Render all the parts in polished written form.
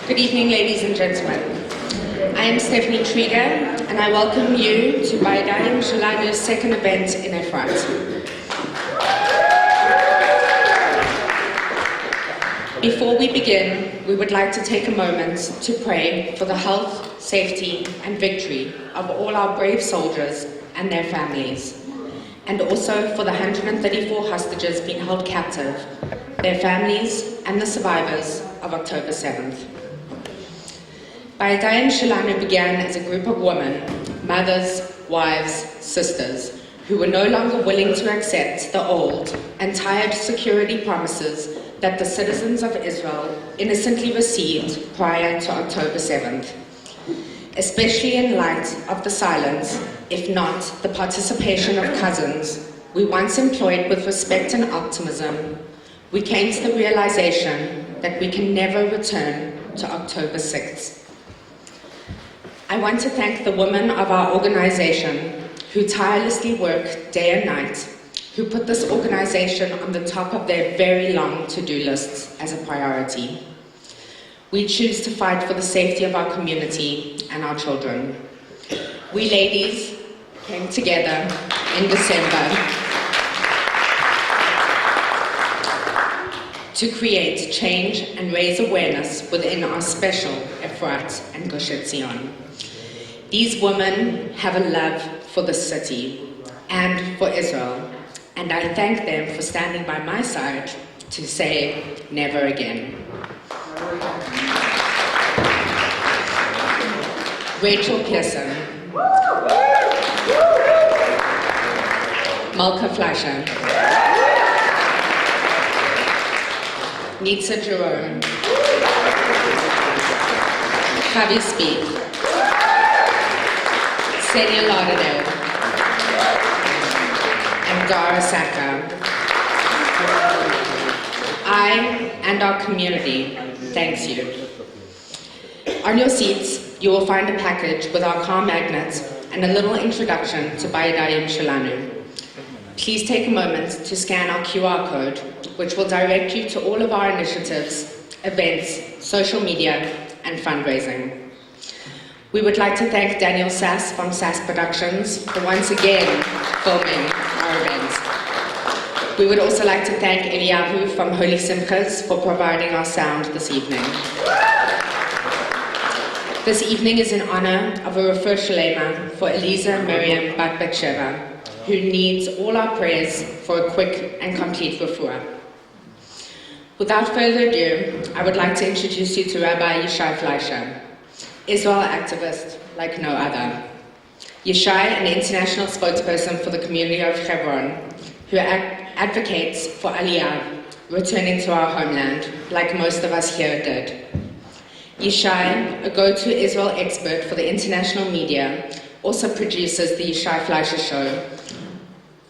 Good evening, ladies and gentlemen. I am Stephanie Trigger, and I welcome you to Baidayim Shalanu's second event in Efrat. Before we begin, we would like to take a moment to pray for the health, safety, and victory of all our brave soldiers and their families, and also for the 134 hostages being held captive, their families, and the survivors of October 7th. Baidayim Shalanu began as a group of women, mothers, wives, sisters, who were no longer willing to accept the old and tired security promises that the citizens of Israel innocently received prior to October 7th. Especially in light of the silence, if not the participation of cousins we once employed with respect and optimism, we came to the realization that we can never return to October 6th. I want to thank the women of our organization who tirelessly work day and night, who put this organization on the top of their very long to-do lists as a priority. We choose to fight for the safety of our community and our children. We ladies came together in December to create change and raise awareness within our special Efrat and Gush Etzion. These women have a love for the city and for Israel, and I thank them for standing by my side to say never again. Rachel Pearson, Malka Fleischer, Nitsa Jerome, Javi Speak, Senia Lauderdale, and Dara Saka. I and our community thanks you. On your seats, you will find a package with our car magnets and a little introduction to Baidayim Shalanu. Please take a moment to scan our QR code, which will direct you to all of our initiatives, events, social media, and fundraising. We would like to thank Daniel Sass from Sass Productions for once again filming our event. We would also like to thank Eliyahu from Holy Simchas for providing our sound this evening. This evening is in honor of a refuah shlema for Eliza Miriam Bat Betsheva, who needs all our prayers for a quick and complete refuah. Without further ado, I would like to introduce you to Rabbi Yishai Fleischer, Israel activist like no other. Yishai, an international spokesperson for the community of Hebron, who advocates for Aliyah, returning to our homeland, like most of us here did. Yishai, a go-to Israel expert for the international media, also produces the Yishai Fleischer Show,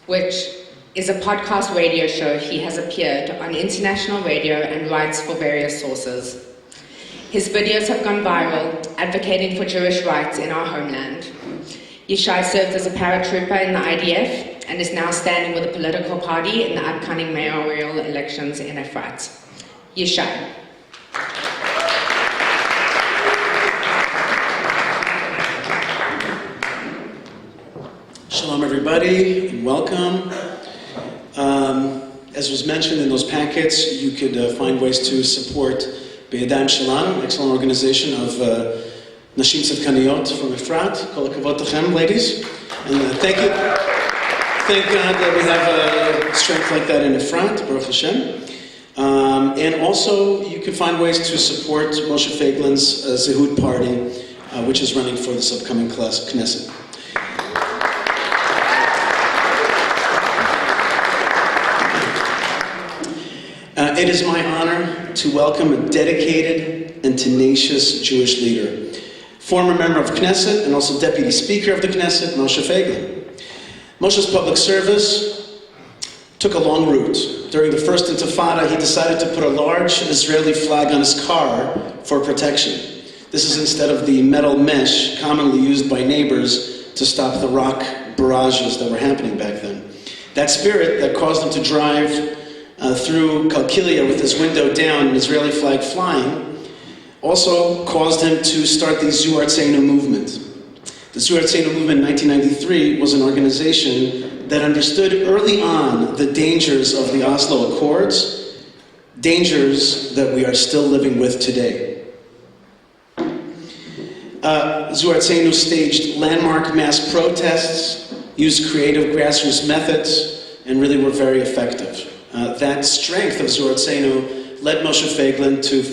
which is a podcast radio show. He has appeared on international radio and writes for various sources. His videos have gone viral, advocating for Jewish rights in our homeland. Yishai served as a paratrooper in the IDF and is now standing with a political party in the upcoming mayoral elections in Efrat. Yishai. Shalom everybody, and welcome. As was mentioned in those packets, you could find ways to support Baidayim Shalanu, an excellent organization of Nashim Tzedkaniyot from Efrat. Kol hakavod tachem, ladies. And thank you. Thank God that we have strength like that in Efrat, Baruch Hashem. And also, you can find ways to support Moshe Feiglin's Zehut party, which is running for this upcoming Knesset. It is my honor to welcome a dedicated and tenacious Jewish leader, former member of Knesset and also Deputy Speaker of the Knesset, Moshe Feiglin. Moshe's public service took a long route. During the first Intifada, he decided to put a large Israeli flag on his car for protection. This is instead of the metal mesh commonly used by neighbors to stop the rock barrages that were happening back then. That spirit that caused him to drive through Kalkilia with his window down, an Israeli flag flying, also caused him to start the Zuartzenu movement. The Zuartzenu movement in 1993 was an organization that understood early on the dangers of the Oslo Accords, dangers that we are still living with today. Zuartzenu staged landmark mass protests, used creative grassroots methods, and really were very effective. That strength of Zuartzenu led Moshe Feiglin to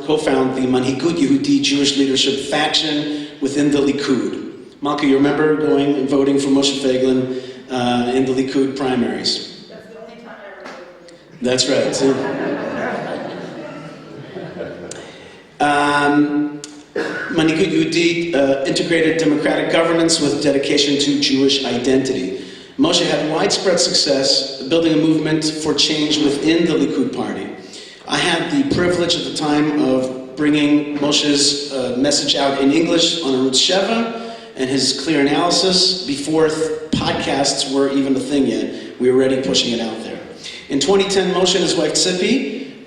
co-found the Manhigut Yehudi Jewish leadership faction within the Likud. Malka, you remember going and voting for Moshe Feiglin in the Likud primaries? That's the only time I ever voted. That's right. Manhigut Yehudi integrated democratic governance with dedication to Jewish identity. Moshe had widespread success building a movement for change within the Likud party. I had the privilege at the time of bringing Moshe's message out in English on Arutz Sheva and his clear analysis before podcasts were even a thing yet. We were already pushing it out there. In 2010, Moshe and his wife Tzipi,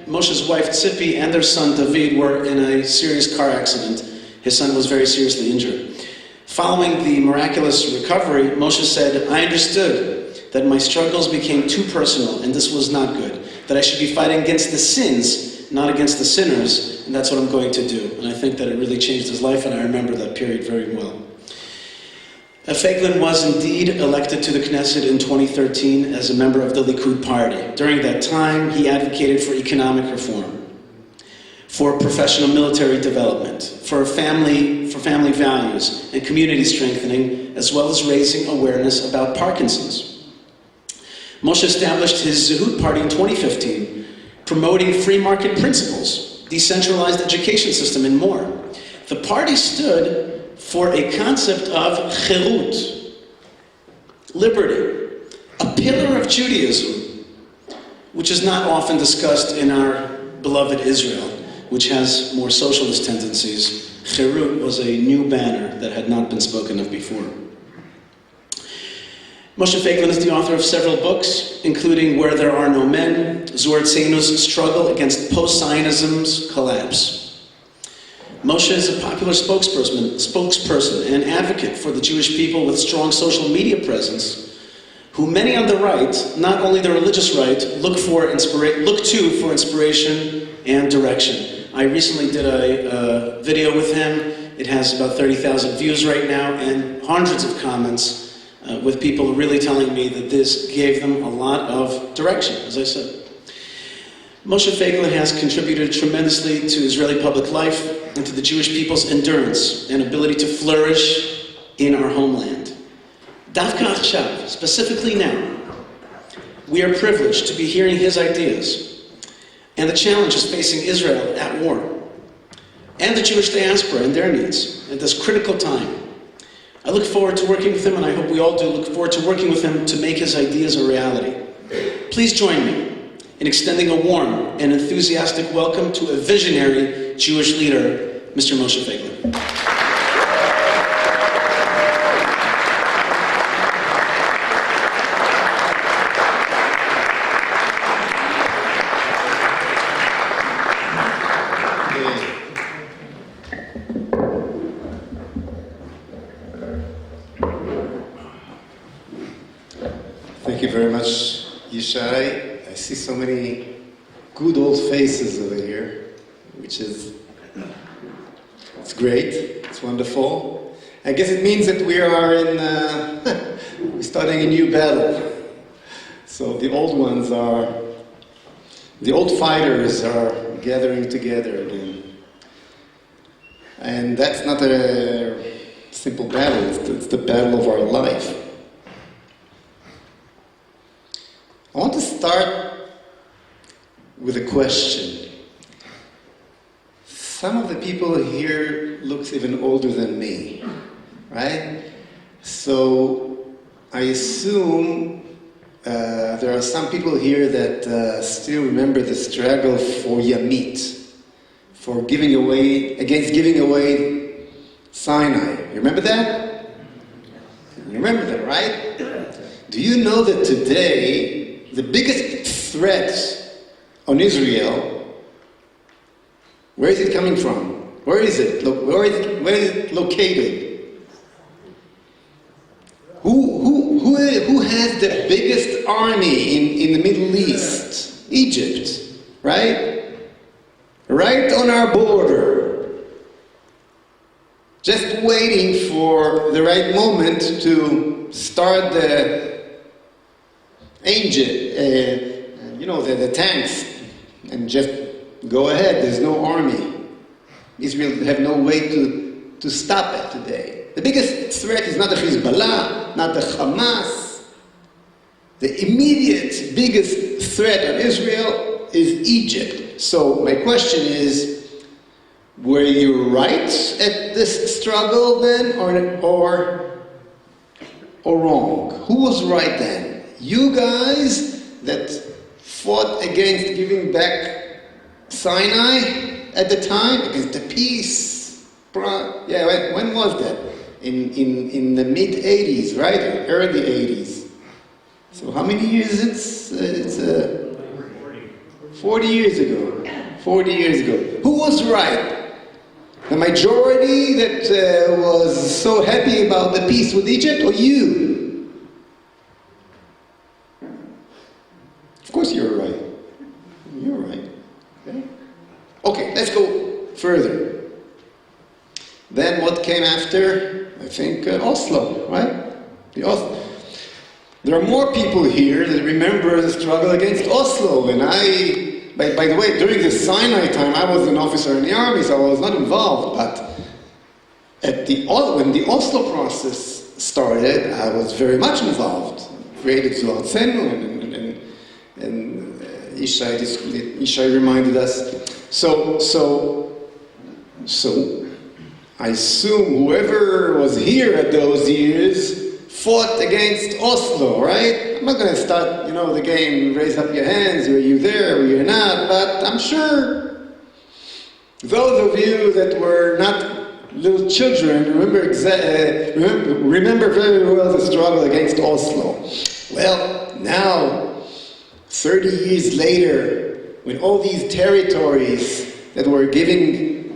Moshe's wife Tzipi and their son David were in a serious car accident. His son was very seriously injured. Following the miraculous recovery, Moshe said, "I understood that my struggles became too personal and this was not good, that I should be fighting against the sins, not against the sinners, and that's what I'm going to do." And I think that it really changed his life, and I remember that period very well. Feiglin was indeed elected to the Knesset in 2013 as a member of the Likud party. During that time, he advocated for economic reform, for professional military development, for family values and community strengthening, as well as raising awareness about Parkinson's. Moshe established his Zehut party in 2015, promoting free market principles, decentralized education system, and more. The party stood for a concept of chirut, liberty, a pillar of Judaism, which is not often discussed in our beloved Israel, which has more socialist tendencies. Chirut was a new banner that had not been spoken of before. Moshe Feiglin is the author of several books, including Where There Are No Men, Zuartzenu's Struggle Against Post-Zionism's Collapse. Moshe is a popular spokesperson and advocate for the Jewish people with strong social media presence, who many on the right, not only the religious right, look to for inspiration and direction. I recently did a video with him. It has about 30,000 views right now and hundreds of comments with people really telling me that this gave them a lot of direction, as I said. Moshe Feiglin has contributed tremendously to Israeli public life and to the Jewish people's endurance and ability to flourish in our homeland. Davka Achshav, specifically now, we are privileged to be hearing his ideas and the challenges facing Israel at war, and the Jewish diaspora and their needs at this critical time. I look forward to working with him, and I hope we all do look forward to working with him to make his ideas a reality. Please join me in extending a warm and enthusiastic welcome to a visionary Jewish leader, Mr. Moshe Feiglin. Thank you very much, Yishai. I see so many good old faces over here, which is, it's great, it's wonderful. I guess it means that we are we're starting a new battle. So the old fighters are gathering together again. And that's not a simple battle, it's the battle of our life. I want to start with a question. Some of the people here looks even older than me, right? So I assume there are some people here that still remember the struggle for Yamit, for giving away Sinai. You remember that? You remember that, right? Do you know that today the biggest threat on Israel Where is it coming from? Where is it? Where is it located? Who has the biggest army in the Middle East? Egypt, right? Right on our border. Just waiting for the right moment to start the engine, the tanks, and just go ahead. There's no army. Israel have no way to stop it today. The biggest threat is not the Hezbollah, not the Hamas. The immediate biggest threat of Israel is Egypt. So my question is, were you right at this struggle then, or wrong? Who was right then? You guys that fought against giving back Sinai at the time, against the peace. When was that? In the mid-80s, right? Early 80s. So how many years it's 40 years ago. 40 years ago. Who was right? The majority that was so happy about the peace with Egypt, or you? Of course you're right. You're right. Okay, let's go further. Then what came after? I think Oslo, right? There are more people here that remember the struggle against Oslo, and by the way, during the Sinai time, I was an officer in the army, so I was not involved, but when the Oslo process started, I was very much involved. Created Zuhatzenu, and Ishai reminded us. So I assume whoever was here at those years fought against Oslo, right? I'm not going to start, the game, raise up your hands, were you there, were you not, but I'm sure those of you that were not little children remember very well the struggle against Oslo. Well, now, 30 years later, when all these territories that were given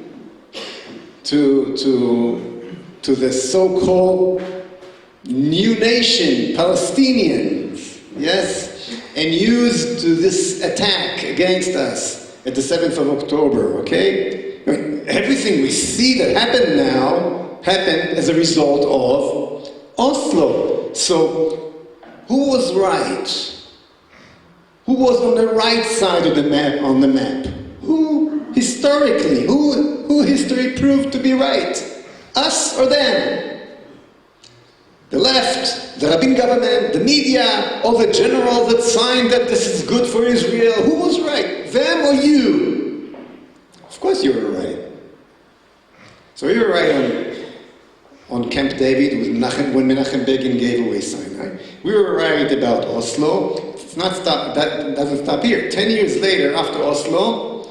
to the so-called new nation, Palestinians, yes, and used to this attack against us at the 7th of October, okay? I mean, everything we see that happened as a result of Oslo. So, who was right? Who was on the right side of the map, on the map? Who history proved to be right? Us or them? The left, the Rabin government, the media, all the generals that signed that this is good for Israel. Who was right? Them or you? Of course you were right. So you were right on Camp David when Menachem Begin gave away Sinai. We were right about Oslo. That doesn't stop here. 10 years later, after Oslo,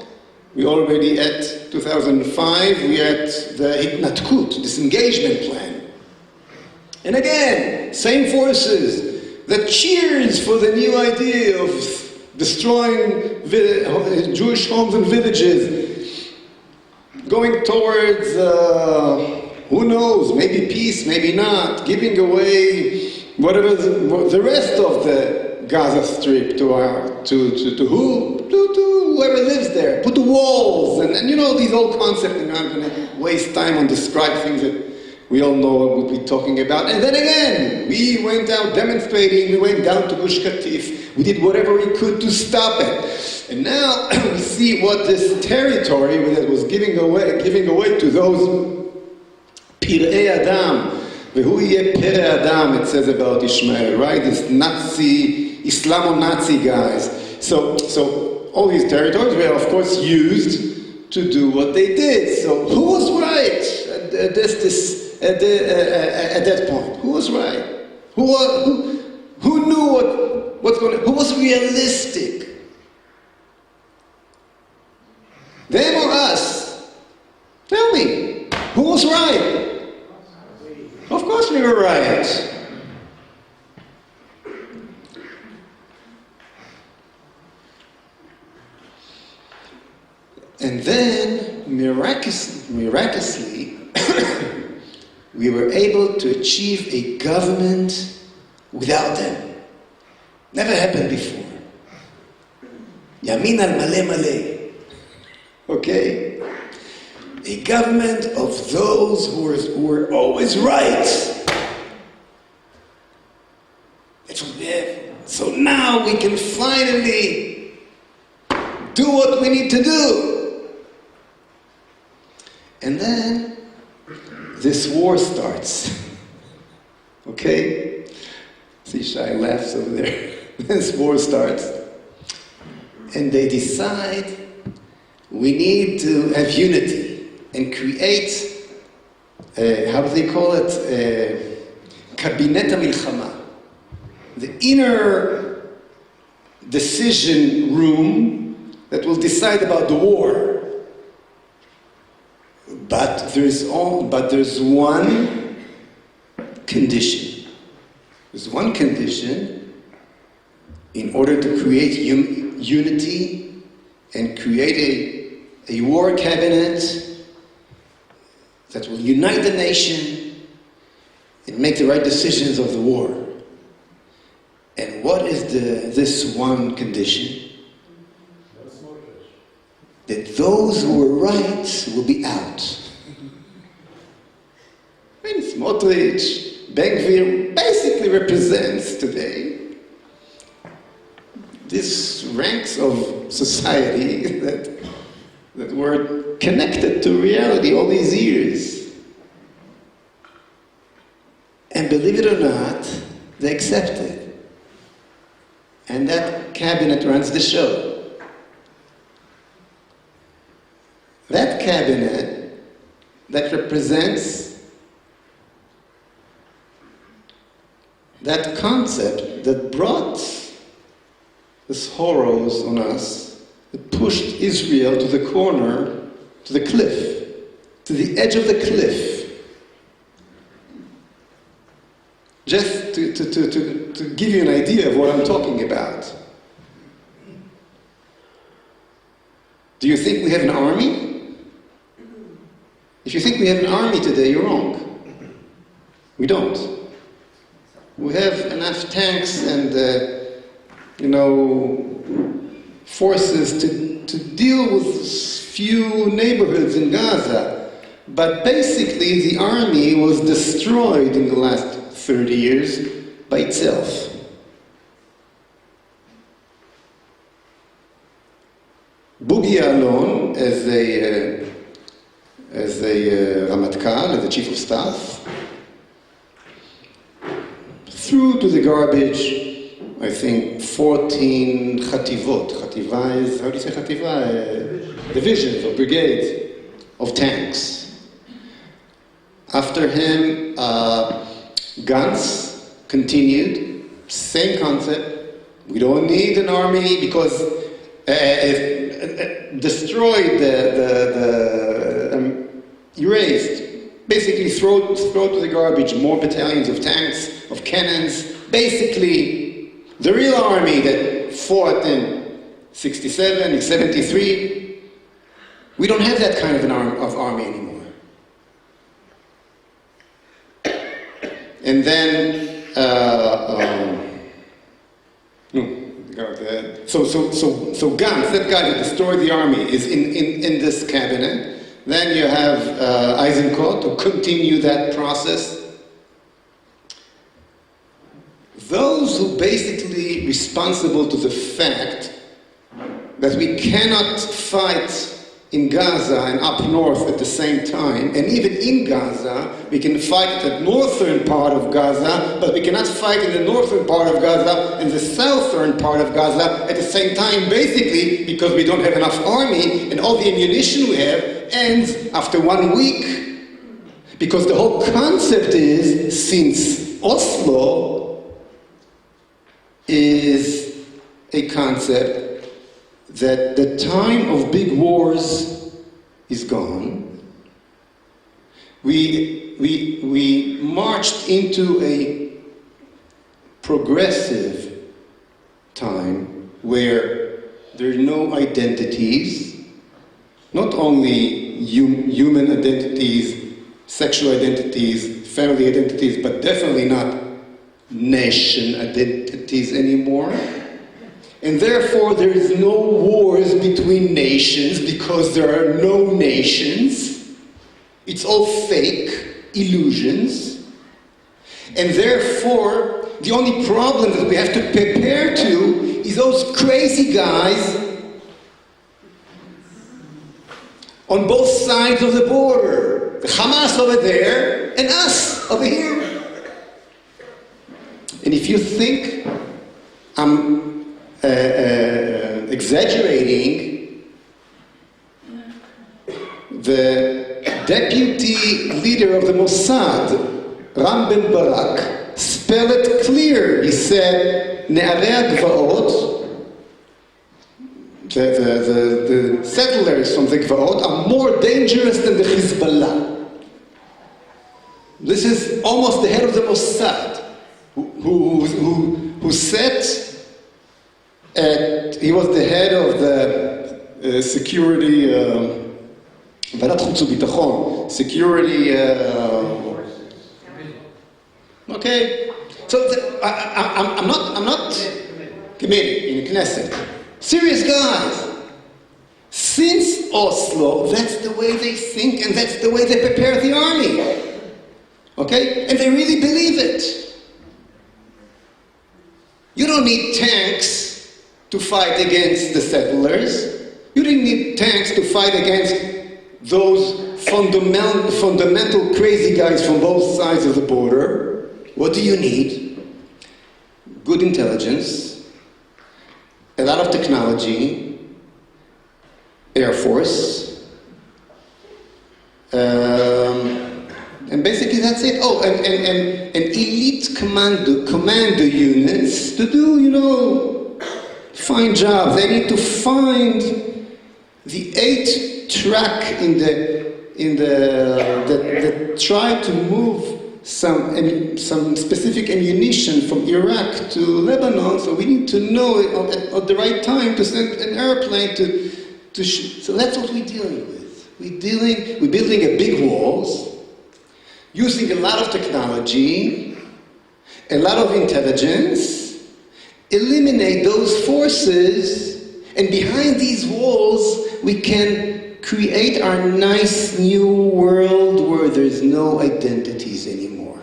we already at 2005, we at the Hitnatkut, disengagement plan. And again, same forces that cheers for the new idea of destroying Jewish homes and villages, going towards, who knows, maybe peace, maybe not, giving away whatever the rest of the Gaza Strip to who? To whoever lives there. Put the walls and these old concepts, and I'm going to waste time on describe things that we all know what we'll be talking about. And then again, we went out demonstrating, we went down to Gush Katif, we did whatever we could to stop it. And now we see what this territory that was giving away to those Pirei Adam, Vehu yeh Perei Adam, it says about Ishmael, right? This Nazi, Islamo-Nazi guys. So all these territories were, of course, used to do what they did. So who was right at that point? Who was right? Who knew what's going on? Who was realistic? Them or us? Tell me. Who was right? Of course we were right. And then miraculously, we were able to achieve a government without them. Never happened before. Yamin al male male. Okay? A government of those who were always right. That's what we have. So now we can finally do what we need to do. And then this war starts. Okay? See, Shai laughs over there. This war starts. And they decide we need to have unity and create, how do they call it? Kabinet HaMilchama. The inner decision room that will decide about the war. But there's one condition. There's one condition in order to create unity and create a war cabinet that will unite the nation and make the right decisions of the war. And what is this one condition? That those who were right will be out. And Smotrich, Ben-Gvir basically represents today these ranks of society that were connected to reality all these years. And believe it or not, they accepted. And that cabinet runs the show. That cabinet that represents that concept that brought this horrors on us, that pushed Israel to the corner, to the cliff, to the edge of the cliff. Just to give you an idea of what I'm talking about. Do you think we have an army? If you think we have an army today, you're wrong. We don't. We have enough tanks and, forces to deal with few neighborhoods in Gaza. But basically, the army was destroyed in the last 30 years by itself. Boogie Alon, as a Ramatkal, as the chief of staff, threw to the garbage, I think, 14 chativot. Chativa is, how do you say chativa? Divisions or brigades of tanks. After him, Gantz continued, same concept. We don't need an army because destroyed, erased, basically throw to the garbage more battalions of tanks, of cannons. Basically, the real army that fought in 67, in 73, we don't have that kind of army anymore. And then, so Gantz, that guy that destroyed the army, is in this cabinet. Then you have Eisenkot to continue that process. Those who basically responsible to the fact that we cannot fight in Gaza and up north at the same time, and even in Gaza, we can fight at the northern part of Gaza, but we cannot fight in the northern part of Gaza and the southern part of Gaza at the same time, basically because we don't have enough army and all the ammunition we have ends after 1 week. Because the whole concept is, since Oslo is a concept that the time of big wars is gone. We marched into a progressive time where there are no identities, not only human identities, sexual identities, family identities, but definitely not nation identities anymore. And therefore there is no wars between nations because there are no nations. It's all fake illusions. And therefore the only problem that we have to prepare to is those crazy guys on both sides of the border. The Hamas over there and us over here. And if you think I'm exaggerating, the deputy leader of the Mossad, Ram Ben Barak, spelled it clear. He said, Ne'arei HaGvaot, the settlers from the Gvaot are more dangerous than the Hezbollah. This is almost the head of the Mossad, who said, he was the head of the security, ועדת חוץ וביטחון, security, okay. So I'm not committee in the Knesset. Serious guys. Since Oslo, that's the way they think and that's the way they prepare the army. Okay? And they really believe it. You don't need tanks to fight against the settlers. You didn't need tanks to fight against those fundamental crazy guys from both sides of the border. What do you need? Good intelligence, a lot of technology, Air Force, and basically that's it. Oh, and elite commando units to do, fine job. They need to find the 8 track that try to move some specific ammunition from Iraq to Lebanon. So we need to know at the right time to send an airplane to shoot. So that's what we're dealing with. We're building a big walls, using a lot of technology, a lot of intelligence, eliminate those forces, and behind these walls we can create our nice new world where there's no identities anymore.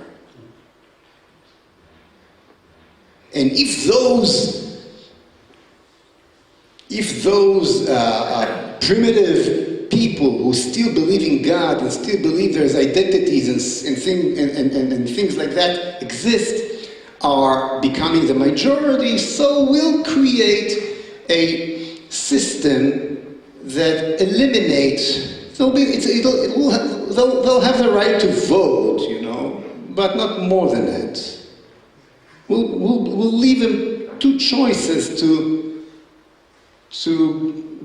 And if those primitive people who still believe in God and still believe there's identities and things like that exist are becoming the majority, so we'll create a system that eliminates. They'll have the right to vote, but not more than that. We'll leave them 2 choices to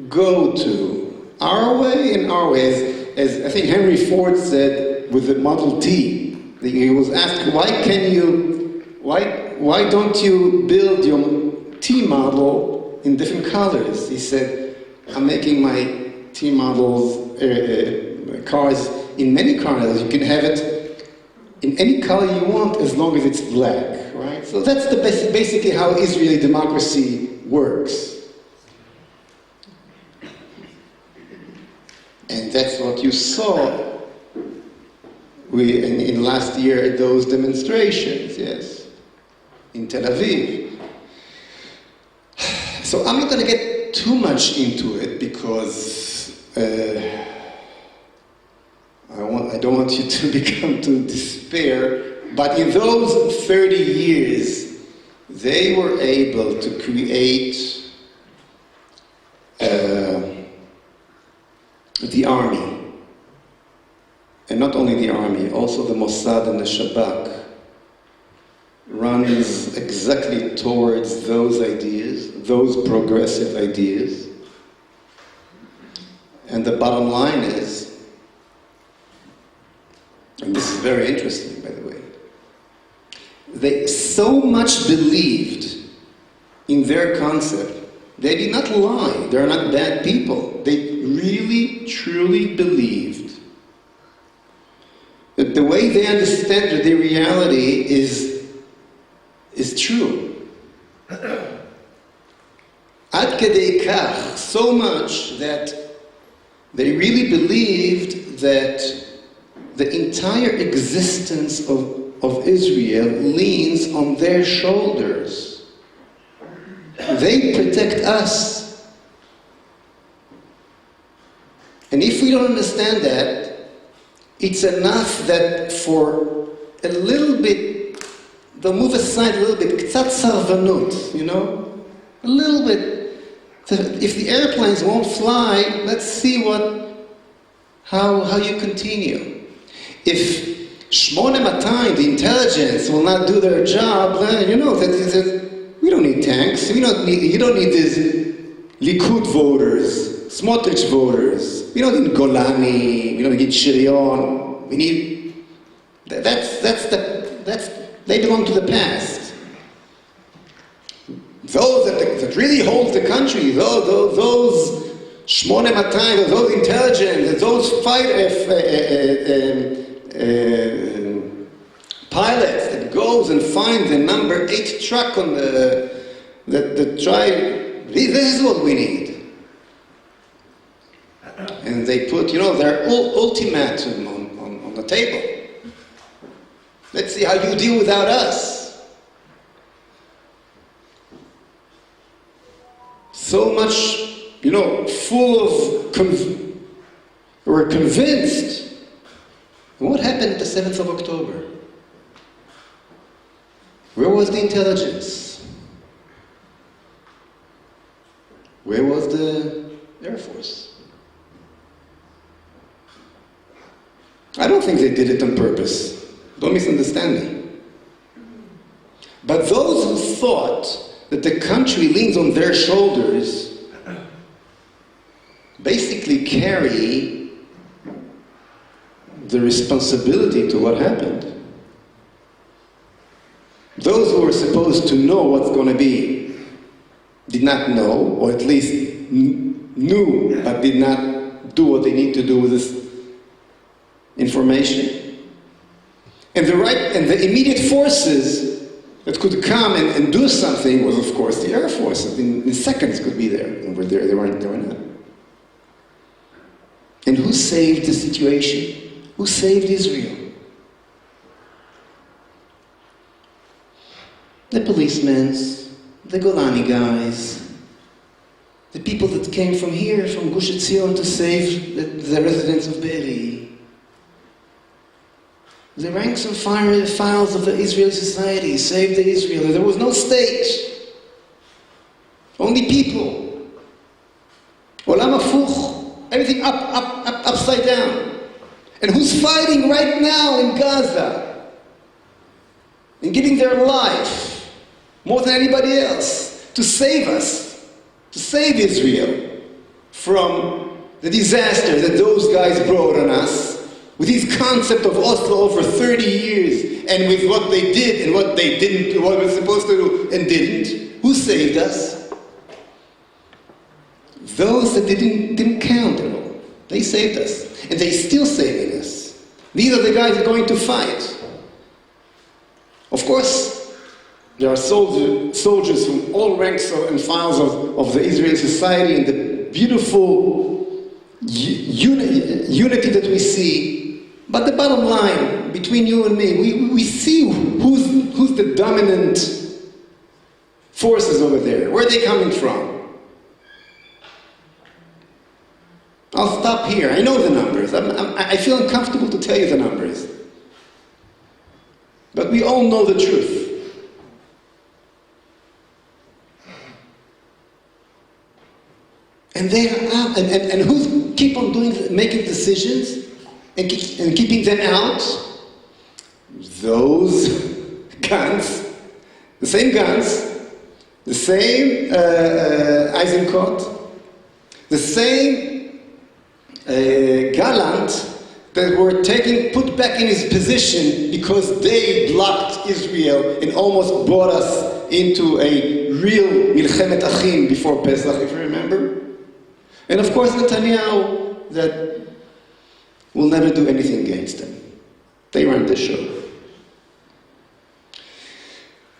go to. Our way and our way, as I think Henry Ford said with the Model T. He was asked, why don't you build your T model in different colors? He said, I'm making my T models, cars in many colors. You can have it in any color you want as long as it's black, right? So that's basically how Israeli democracy works. And that's what you saw in last year at those demonstrations, yes, in Tel Aviv. So I'm not going to get too much into it because I don't want you to become to despair. But in those 30 years, they were able to create the army, and not only the army, also the Mossad and the Shabak runs exactly towards those ideas, those progressive ideas. And the bottom line is, and this is very interesting, by the way, they so much believed in their concept. They did not lie. They're not bad people. They really, truly believed that the way they understand their reality is true. Ad kedei kach, so much that they really believed that the entire existence of Israel leans on their shoulders. They protect us. And if we don't understand that, it's enough that for a little bit, they'll move aside a little bit, קצת סרבנות, you know? A little bit. If the airplanes won't fly, let's see how you continue. If 8200, the intelligence, will not do their job, then you know that we don't need tanks. You don't need these Likud voters, Smotrich voters. We don't need Golani. We don't need Shirion. We need they belong to the past. Those that really hold the country, those 8200, those intelligent, those pilots that goes and find the number 8 truck on the drive, this is what we need. And they put, their ultimatum on the table. Let's see how you deal without us. So much, full of, we're convinced. And what happened at the 7th of October? Where was the intelligence? Where was the Air Force? I don't think they did it on purpose. Don't misunderstand me. But those who thought that the country leans on their shoulders basically carry the responsibility to what happened. Those who were supposed to know what's going to be did not know, or at least knew, but did not do what they need to do with this information. And the immediate forces that could come and do something was, of course, the Air Force. In seconds could be there. And they were not. And who saved the situation? Who saved Israel? The policemen, the Golani guys, the people that came from here, from Gush Etzion, to save the residents of Be'eri. The ranks and files of the Israeli society saved the Israel. There was no state. Only people. Olam afuch. Everything upside down. And who's fighting right now in Gaza? And giving their life, more than anybody else, to save us, to save Israel from the disaster that those guys brought on us. With his concept of Oslo over 30 years, and with what they did and what they didn't do, what they were supposed to do and didn't, who saved us? Those that didn't count at all. They saved us. And they're still saving us. These are the guys that are going to fight. Of course, there are soldiers from all ranks and files of the Israeli society, and the beautiful unity that we see. But the bottom line, between you and me, we see who's the dominant forces over there. Where are they coming from? I'll stop here. I know the numbers. I feel uncomfortable to tell you the numbers. But we all know the truth. And they are out. And who keep on making decisions? And keeping them out, those guns, the same Eisenkot, the same Gallant that were put back in his position because they blocked Israel and almost brought us into a real Milchemet Achim before Pesach, if you remember. And of course Netanyahu, that we'll never do anything against them. They run the show.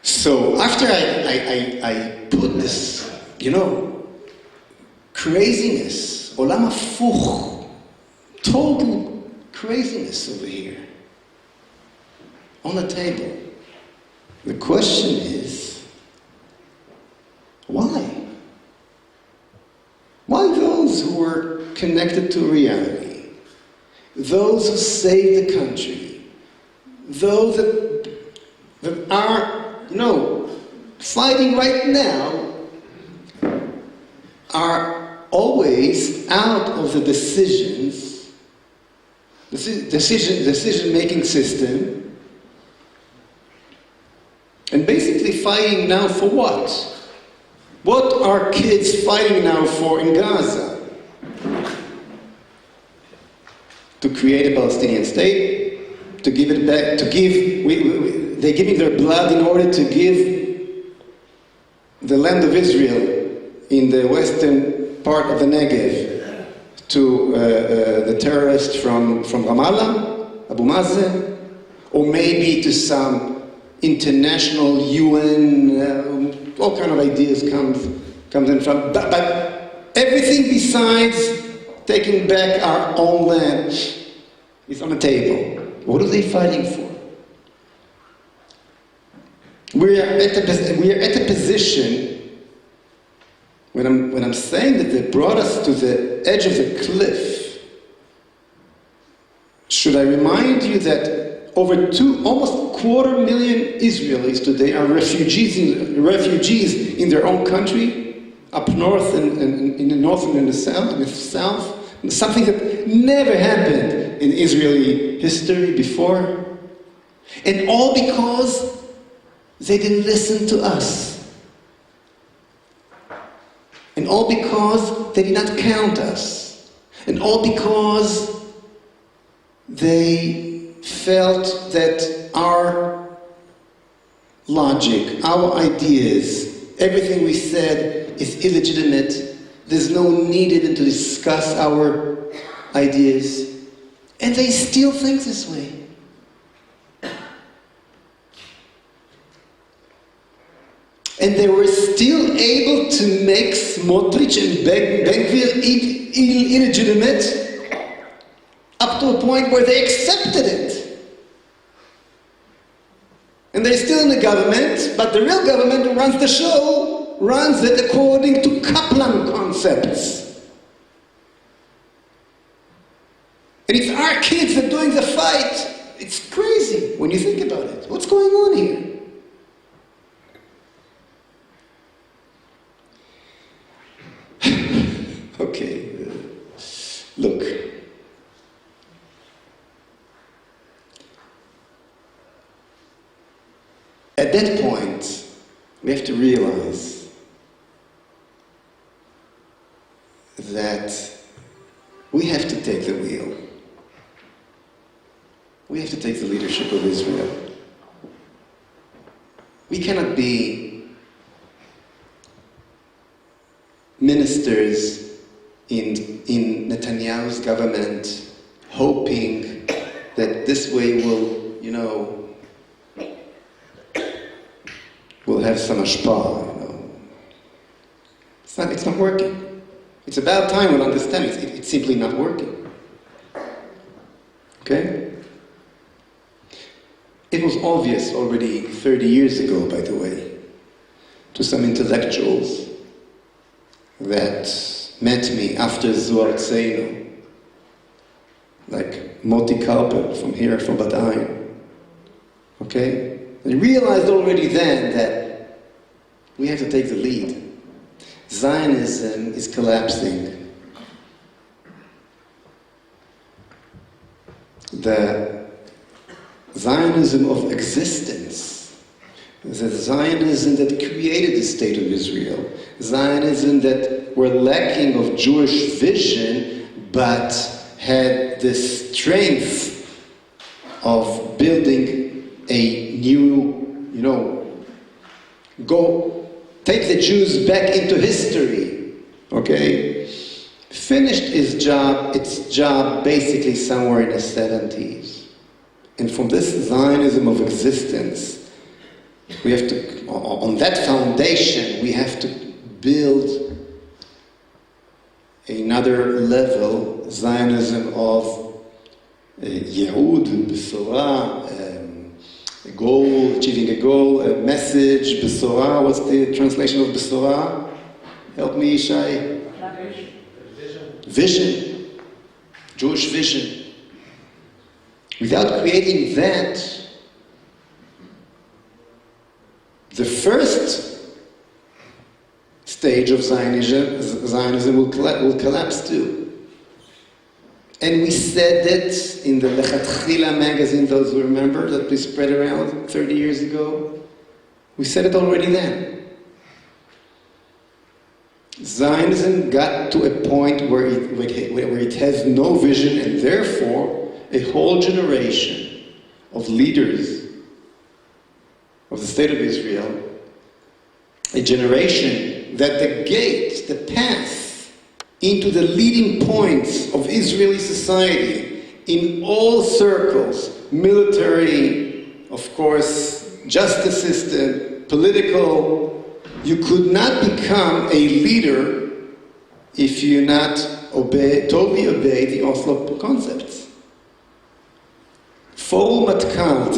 So after I put this, craziness, olam hafuch, total craziness over here, on the table, the question is, why? Why those who were connected to reality, those who saved the country, those that are, fighting right now, are always out of the decision-making system, and basically fighting now for what? What are kids fighting now for in Gaza? To create a Palestinian state, to give it back, they're giving their blood in order to give the land of Israel in the western part of the Negev to the terrorists from Ramallah, Abu Mazen, or maybe to some international UN, all kind of ideas comes in from, but everything besides taking back our own land is on the table. What are they fighting for? We are at a position, when I'm saying that they brought us to the edge of the cliff, should I remind you that almost 250,000 Israelis today are refugees in their own country, up north and in the north and in the south, something that never happened in Israeli history before, and all because they didn't listen to us. And all because they did not count us. And all because they felt that our logic, our ideas, everything we said is illegitimate. There's no need even to discuss our ideas. And they still think this way. And they were still able to make Smotrich and Ben-Gvir illegitimate up to a point where they accepted it. And they're still in the government, but the real government who runs the show runs it according to Kaplan concepts. And it's our kids that are doing the fight. It's crazy when you think about it. What's going on here? Okay, look. At that point, we have to realize that we have to take the wheel. We have to take the leadership of Israel. We cannot be ministers in Netanyahu's government, hoping that this way we'll have some hashpah, It's not working. It's about time we'll understand it's simply not working. Okay? It was obvious already 30 years ago, by the way, to some intellectuals that met me after Zohar Tzeinu, like Moti Karpel from here, from Bat Ayin. Okay? They realized already then that we have to take the lead. Zionism is collapsing. The Zionism of existence, the Zionism that created the state of Israel, Zionism that were lacking of Jewish vision, but had the strength of building a new, take the Jews back into history, okay? finished its job basically somewhere in the 70s. And from this Zionism of existence, we have to, on that foundation, we have to build another level, Zionism of Yehud, Besorah, a goal, achieving a goal, a message, Besorah. What's the translation of Besorah? Help me, Shai. Vision. Jewish vision. Without creating that, the first stage of Zionism will collapse too. And we said it in the Lechatchila magazine, those who remember, that we spread around 30 years ago. We said it already then. Zionism got to a point where it has no vision, and therefore a whole generation of leaders of the state of Israel, a generation that the gate, the path into the leading points of Israeli society in all circles, military, of course, justice system, political. You could not become a leader if you not totally obey the Oslo concepts. Full Matkal,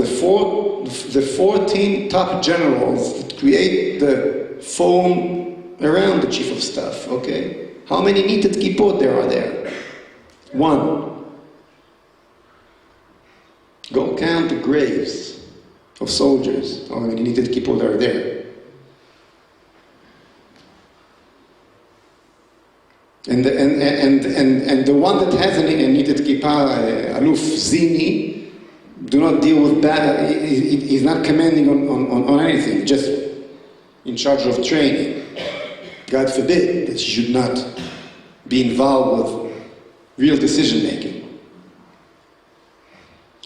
the 14 top generals that create the foam around the chief of staff, okay? How many knitted kippot there are there? 1. Go count the graves of soldiers. How many knitted kippot are there? And the one that has a knitted kippah, Aluf Zini, do not deal with that. He's not commanding on anything, just in charge of training. God forbid that he should not be involved with real decision making.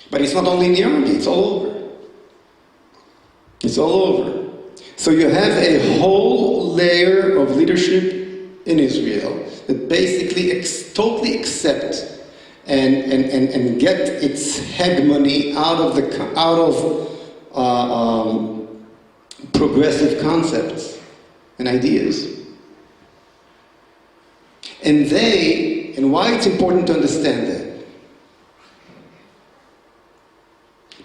But it's not only in the army, it's all over. It's all over. So you have a whole layer of leadership in Israel that basically totally accept and get its hegemony out of progressive concepts and ideas. And why it's important to understand that?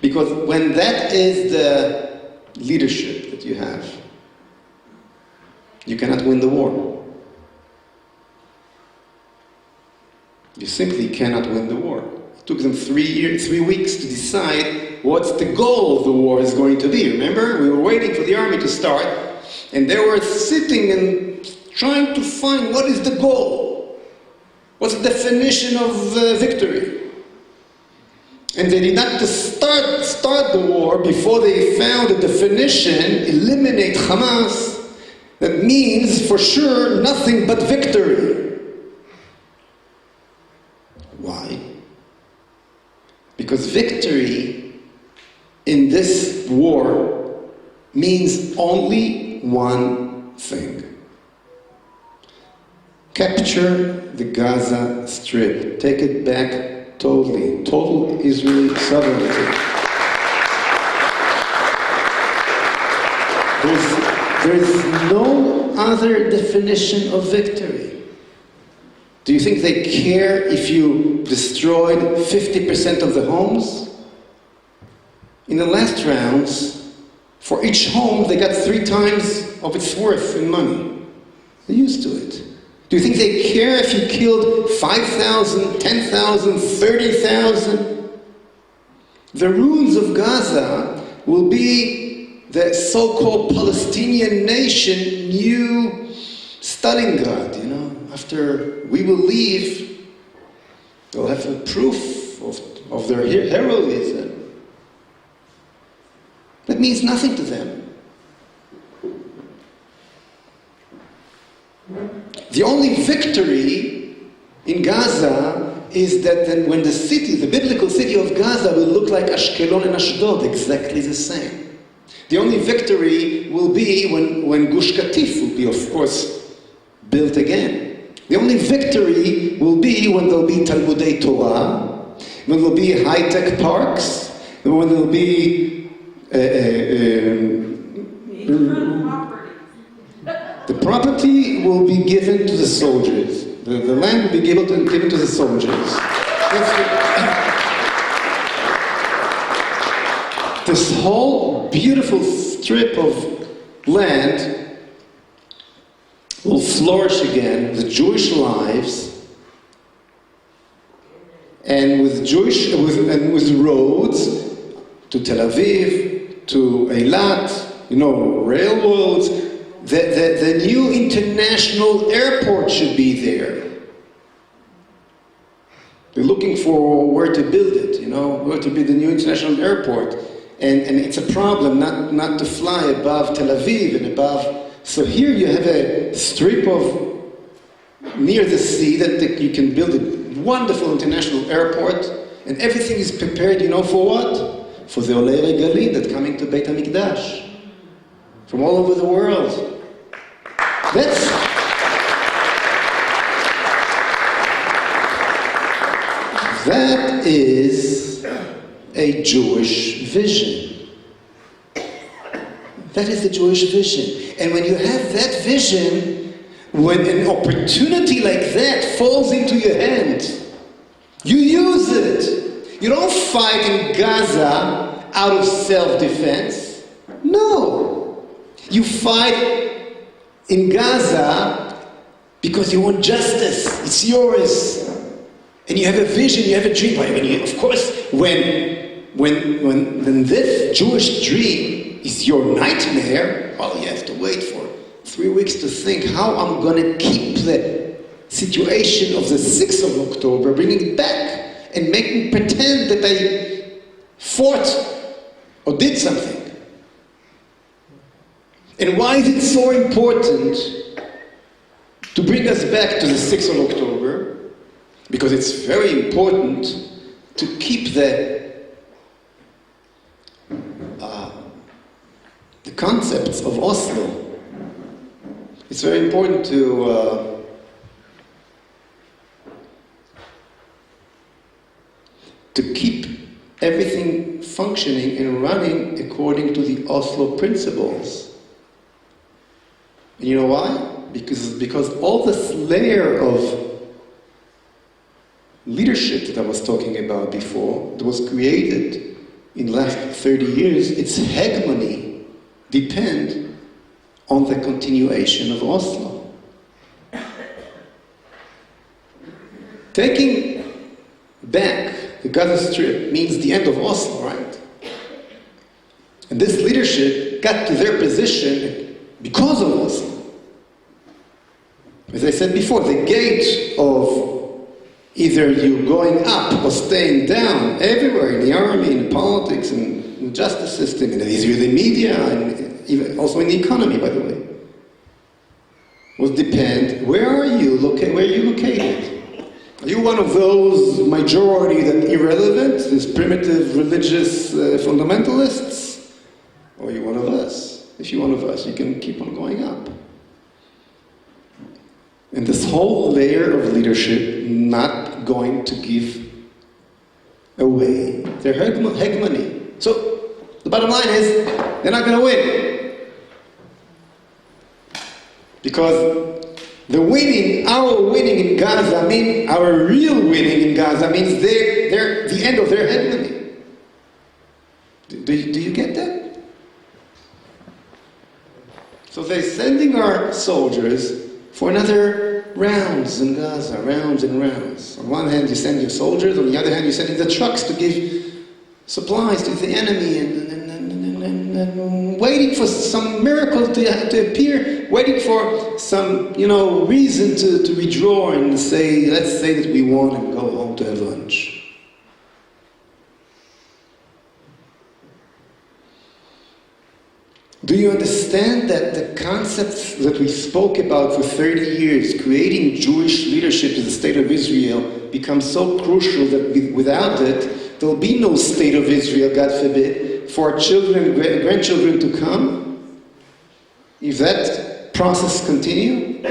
Because when that is the leadership that you have, you cannot win the war. You simply cannot win the war. It took them 3 weeks to decide what's the goal of the war is going to be. Remember? We were waiting for the army to start, and they were sitting and trying to find what is the goal. What's the definition of victory? And they did not start the war before they found a definition, eliminate Hamas, that means for sure nothing but victory. Why? Because victory in this war means only one thing. Capture the Gaza Strip. Take it back totally. Total Israeli sovereignty. There's no other definition of victory. Do you think they care if you destroyed 50% of the homes? In the last rounds, for each home, they got 3 times of its worth in money. They're used to it. Do you think they care if you killed 5,000, 10,000, 30,000? The ruins of Gaza will be the so-called Palestinian nation, new Stalingrad, you know. After we will leave, they'll have a proof of their heroism. That means nothing to them. The only victory in Gaza is that then when the city, the biblical city of Gaza, will look like Ashkelon and Ashdod, exactly the same. The only victory will be when Gush Katif will be, of course, built again. The only victory will be when there'll be Talmudei Torah, when there'll be high-tech parks, and when there'll be the property will be given to the soldiers. The land will be given to the soldiers. This whole beautiful strip of land will flourish again with Jewish lives and with roads to Tel Aviv, to Eilat, railroads. The new international airport should be there. They're looking for where to build it, where to build the new international airport. And it's a problem not to fly above Tel Aviv and above. So here you have a strip of near the sea that you can build a wonderful international airport, and everything is prepared, for what? For the Olei Regalim that coming to Beit HaMikdash from all over the world. That is a Jewish vision. That is the Jewish vision. And when you have that vision, when an opportunity like that falls into your hand, you use it. You don't fight in Gaza out of self-defense. No. You fight in Gaza because you want justice. It's yours. And you have a vision, you have a dream. Of course, when this Jewish dream is your nightmare, well, you have to wait for 3 weeks to think how I'm going to keep the situation of the 6th of October, bring it back, and make me pretend that I fought or did something. And why is it so important to bring us back to the 6th of October? Because it's very important to keep the concepts of Oslo. It's very important to keep everything functioning and running according to the Oslo principles. And you know why? Because all this layer of leadership that I was talking about before, that was created in the last 30 years, its hegemony depend on the continuation of Oslo. Taking back the Gaza Strip means the end of Oslo, right? And this leadership got to their position because of Oslo. As I said before, the gate of either you going up or staying down everywhere in the army, in politics, in the justice system, in the Israeli media, and even also in the economy, by the way, will depend where are you located. Are you one of those majority that irrelevant, these primitive religious fundamentalists, or are you one of us? If you're one of us, you can keep on going up. And this whole layer of leadership not going to give away their hegemony. So the bottom line is, they're not going to win. Because the winning, our winning in Gaza, our real winning in Gaza means they're the end of their hegemony. Do you get that? So they're sending our soldiers for another rounds in Gaza, rounds and rounds. On one hand, you send your soldiers, on the other hand, you're sending the trucks to give supplies to the enemy, and waiting for some miracle to appear, waiting for some, reason to withdraw and say, let's say that we won and go home to have lunch. Do you understand that the concepts that we spoke about for 30 years, creating Jewish leadership in the State of Israel, become so crucial that without it, there will be no State of Israel, God forbid, for our children and grandchildren to come? If that process continues?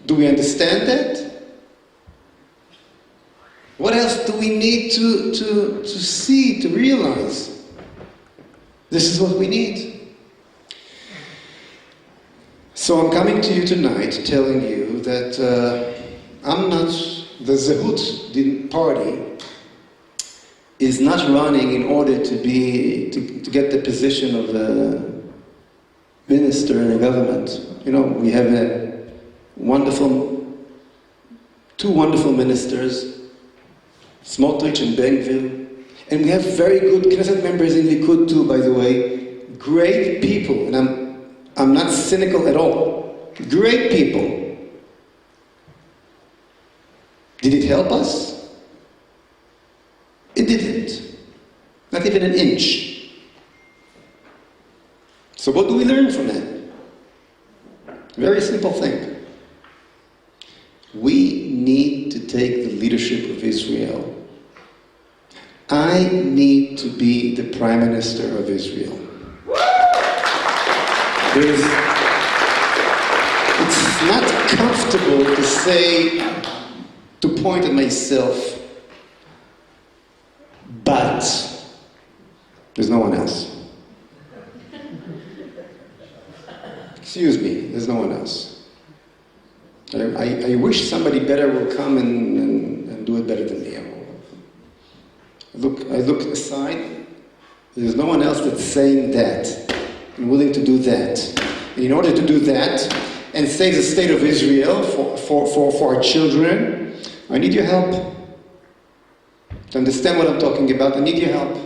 Do we understand that? What else do we need to see, to realize? This is what we need. So I'm coming to you tonight telling you that I'm not, the Zehut, the party, is not running in order to get the position of a minister in a government. You know, we have two wonderful ministers, Smotrich and Ben-Gvir, and we have very good Knesset members in Likud too, by the way. Great people, and I'm not cynical at all. Great people. Did it help us? It didn't. Not even an inch. So what do we learn from that? Very simple thing. We need to take the leadership of Israel. I need to be the Prime Minister of Israel. It's not comfortable to say, to point at myself, but there's no one else. Excuse me, there's no one else. I wish somebody better will come and do it better than me. I look aside, there's no one else that's saying that and willing to do that. And in order to do that and save the state of Israel for our children, I need your help. To understand what I'm talking about, I need your help.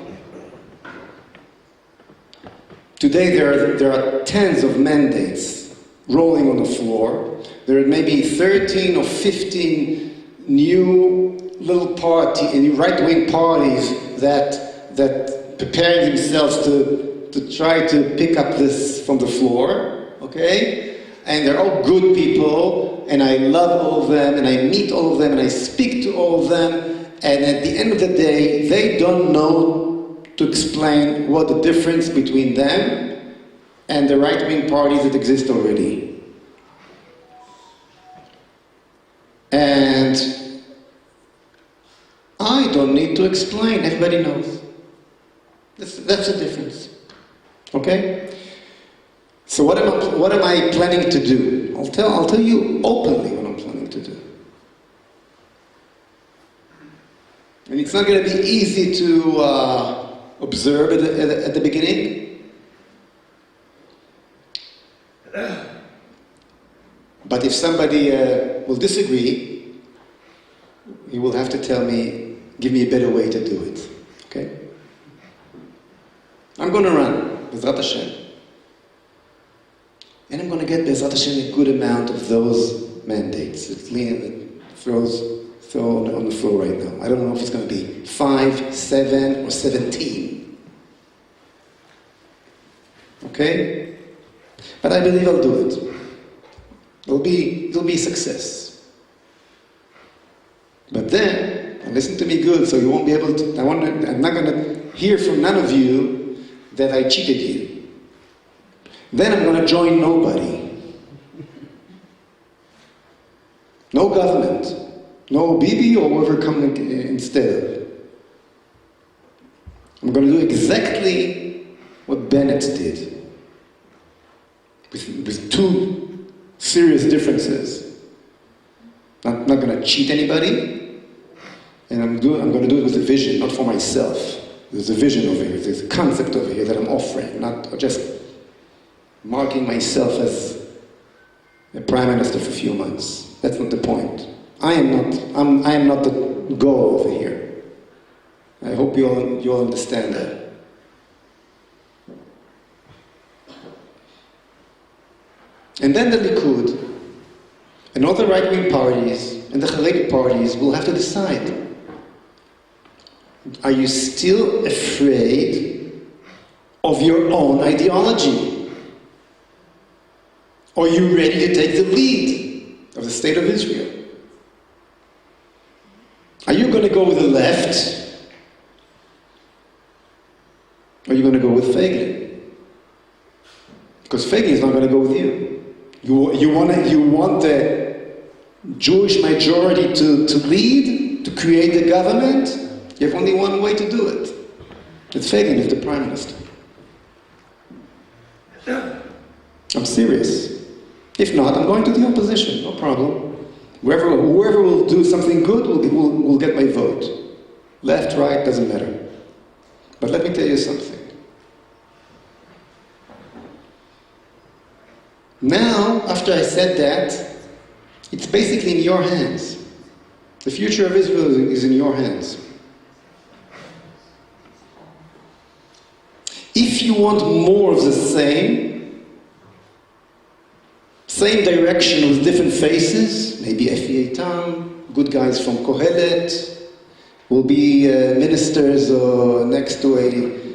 Today there are tens of mandates rolling on the floor. There are maybe 13 or 15 new little right-wing parties that preparing themselves to try to pick up this from the floor, okay? And they're all good people, and I love all of them, and I meet all of them, and I speak to all of them, and at the end of the day, they don't know to explain what the difference between them and the right-wing parties that exist already. And I don't need to explain, everybody knows. That's the difference. Okay? So what am I planning to do? I'll tell you openly what I'm planning to do. And it's not going to be easy to observe at the beginning. But if somebody will disagree, he will have to give me a better way to do it. Okay? I'm going to run, Bezrat Hashem. And I'm going to get, Bezrat Hashem, a good amount of those mandates. It's thrown on the floor right now. I don't know if it's going to be 5, 7, or 17. Okay? But I believe I'll do it. It'll be success. But then, and listen to me good, so you won't be able to, I'm not going to hear from none of you that I cheated you. Then I'm going to join nobody. No government. No Bibi or whoever comes instead. I'm going to do exactly what Bennett did. With two serious differences. I'm not going to cheat anybody, and I'm going to do it with a vision, not for myself. There's a vision over here, there's a concept over here that I'm offering, not just marking myself as a prime minister for a few months. That's not the point. I am not the goal over here. I hope you all understand that. And then the Likud and all the right-wing parties and the Haredi parties will have to decide. Are you still afraid of your own ideology? Or are you ready to take the lead of the state of Israel? Are you going to go with the left? Or are you going to go with Feiglin? Because Feiglin is not going to go with you. You want Jewish majority to lead, to create the government, you have only one way to do it. It's Feiglin is the prime minister. I'm serious. If not, I'm going to the opposition, no problem. Whoever will do something good will get my vote. Left, right, doesn't matter. But let me tell you something. Now, after I said that, it's basically in your hands. The future of Israel is in your hands. If you want more of the same direction with different faces, maybe Efi Eitam, good guys from Kohelet, will be ministers next to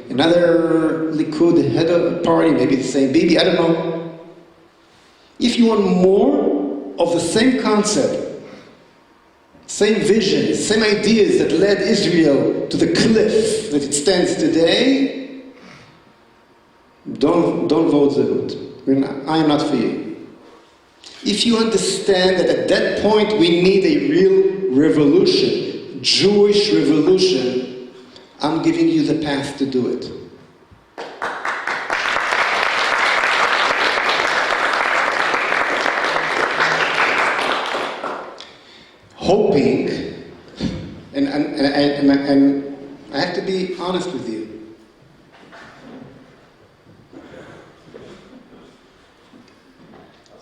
another Likud head of a party, maybe the same Bibi, I don't know. If you want more of the same concept, same vision, same ideas that led Israel to the cliff that it stands today, don't vote Zehut. I am not for you. If you understand that at that point we need a real revolution, Jewish revolution, I'm giving you the path to do it. Hoping, and I have to be honest with you,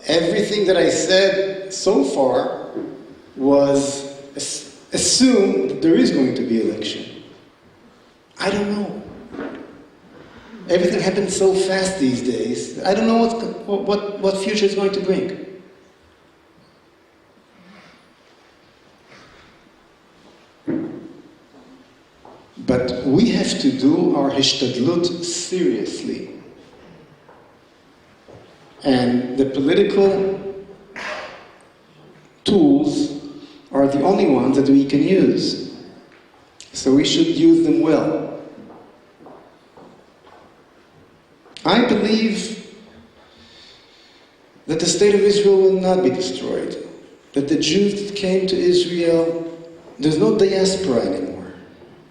everything that I said so far was assume that there is going to be election. I don't know. Everything happens so fast these days. I don't know what future is going to bring. But we have to do our hishtadlut seriously. And the political tools are the only ones that we can use. So we should use them well. I believe that the state of Israel will not be destroyed. That the Jews that came to Israel, there's no diaspora anymore.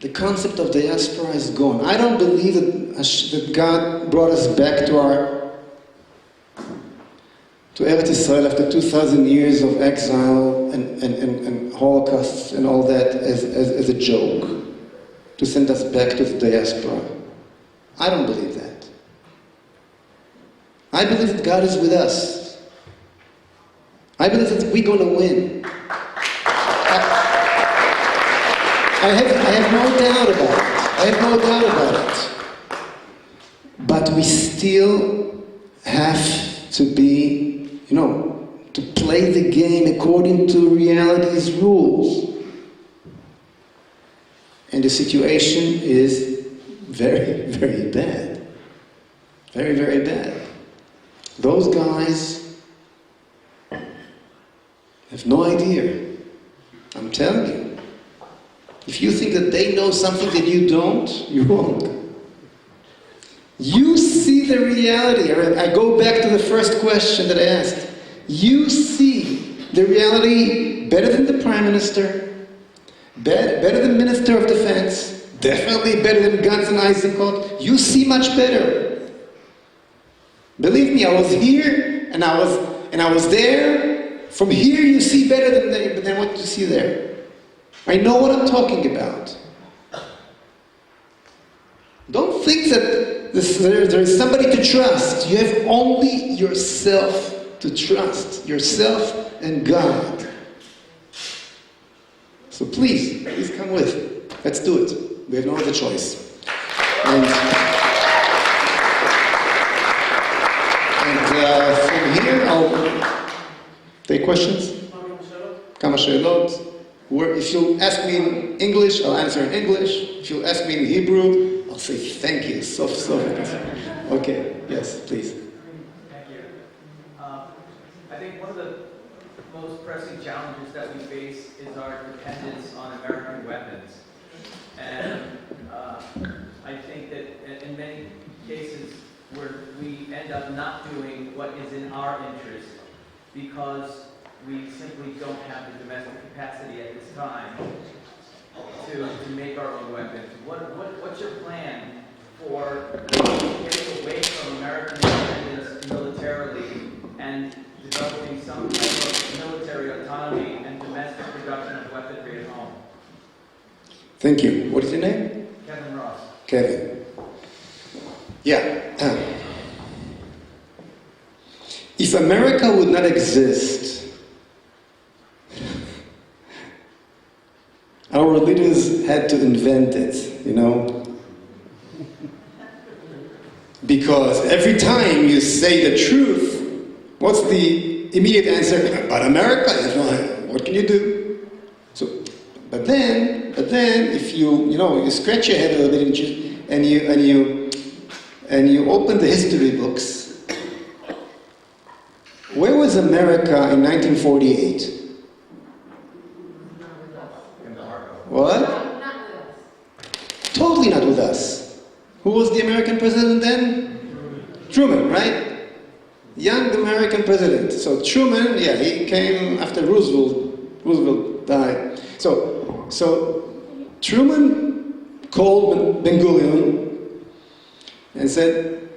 The concept of diaspora is gone. I don't believe that God brought us back to Eretz Israel after 2,000 years of exile and Holocausts and all that as a joke, to send us back to the diaspora. I don't believe that. I believe that God is with us. I believe that we're going to win. I have no doubt about it. I have no doubt about it. But we still have to be, to play the game according to reality's rules. And the situation is very, very bad. Very, very bad. Those guys have no idea. I'm telling you. If you think that they know something that you don't, you're wrong. You see the reality. I go back to the first question that I asked. You see the reality better than the Prime Minister, better than Minister of Defense, definitely better than Gantz and Eisenkot. You see much better. Believe me, I was here and I was there. From here you see better than what you see there. I know what I'm talking about. Don't think that there is somebody to trust. You have only yourself to trust. Yourself and God. So please come with. Let's do it. We have no other choice. And from here, I'll take questions. Kama she'elot. If you ask me in English, I'll answer in English. If you ask me in Hebrew, I'll say thank you. Sof. Okay, yes, please. Thank you. I think one of the most pressing challenges that we face is our dependence on American weapons. And I think that in many cases where we end up not doing what is in our interest because we simply don't have the domestic capacity at this time to make our own weapons. What's your plan for getting away from American independence militarily and developing some type of military autonomy and domestic production of weaponry at home? Thank you. What is your name? Kevin Ross. Kevin. Yeah. If America would not exist, our leaders had to invent it, you know? Because every time you say the truth, what's the immediate answer? But America, what can you do? So, but then, if you scratch your head a little bit and you open the history books, where was America in 1948? What? Totally not with us. Who was the American president then? Truman, right? Young American president. So Truman, yeah, he came after Roosevelt. Roosevelt died. So Truman called Ben-Gurion and said,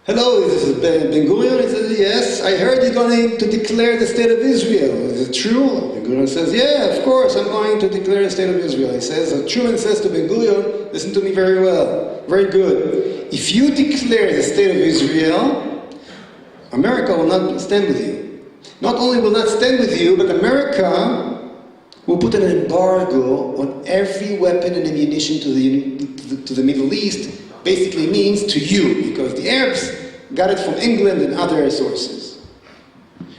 "Hello, this is Ben-Gurion." He says, "Yes, I heard you're going to declare the state of Israel. Is it true?" Ben-Gurion says, "Yeah, of course, I'm going to declare the state of Israel." He says, Truman says to Ben-Gurion, "Listen to me very well, very good. If you declare the state of Israel, America will not stand with you. Not only will not stand with you, but America will put an embargo on every weapon and ammunition to the Middle East." Basically means to you, because the Arabs got it from England and other sources.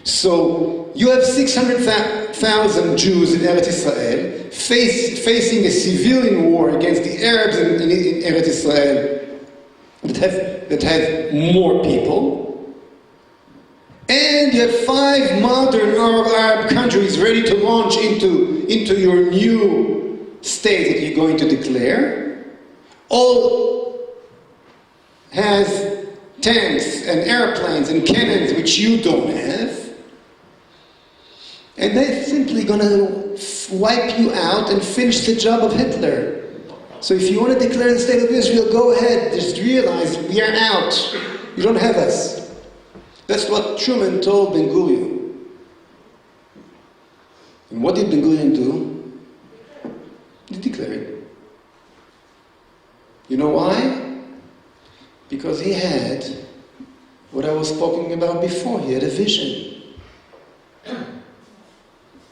So you have 600,000 Jews in Eretz Israel facing a civilian war against the Arabs in Eretz Israel that have more people. And you have 5 modern Arab countries ready to launch into your new state that you're going to declare. All has tanks and airplanes and cannons which you don't have. And they're simply going to wipe you out and finish the job of Hitler. So if you want to declare the state of Israel, go ahead. Just realize we are out. You don't have us. That's what Truman told Ben-Gurion. And what did Ben-Gurion do? He declared it. You know why? Because he had what I was talking about before. He had a vision.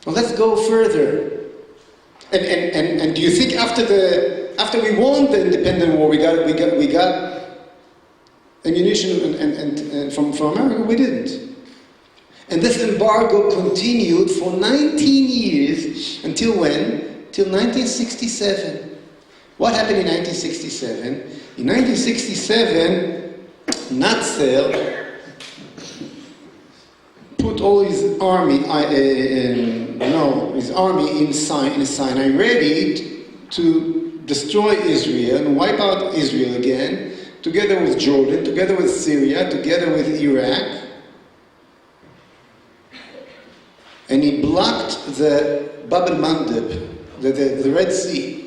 Well, let's go further. And do you think after we won the independent war, we got ammunition and from America? We didn't. And this embargo continued for 19 years until when? Till 1967. What happened in 1967? In 1967, Nasser put all his army, in Sinai, ready to destroy Israel and wipe out Israel again, together with Jordan, together with Syria, together with Iraq. And he blocked the Bab el-Mandeb, the Red Sea.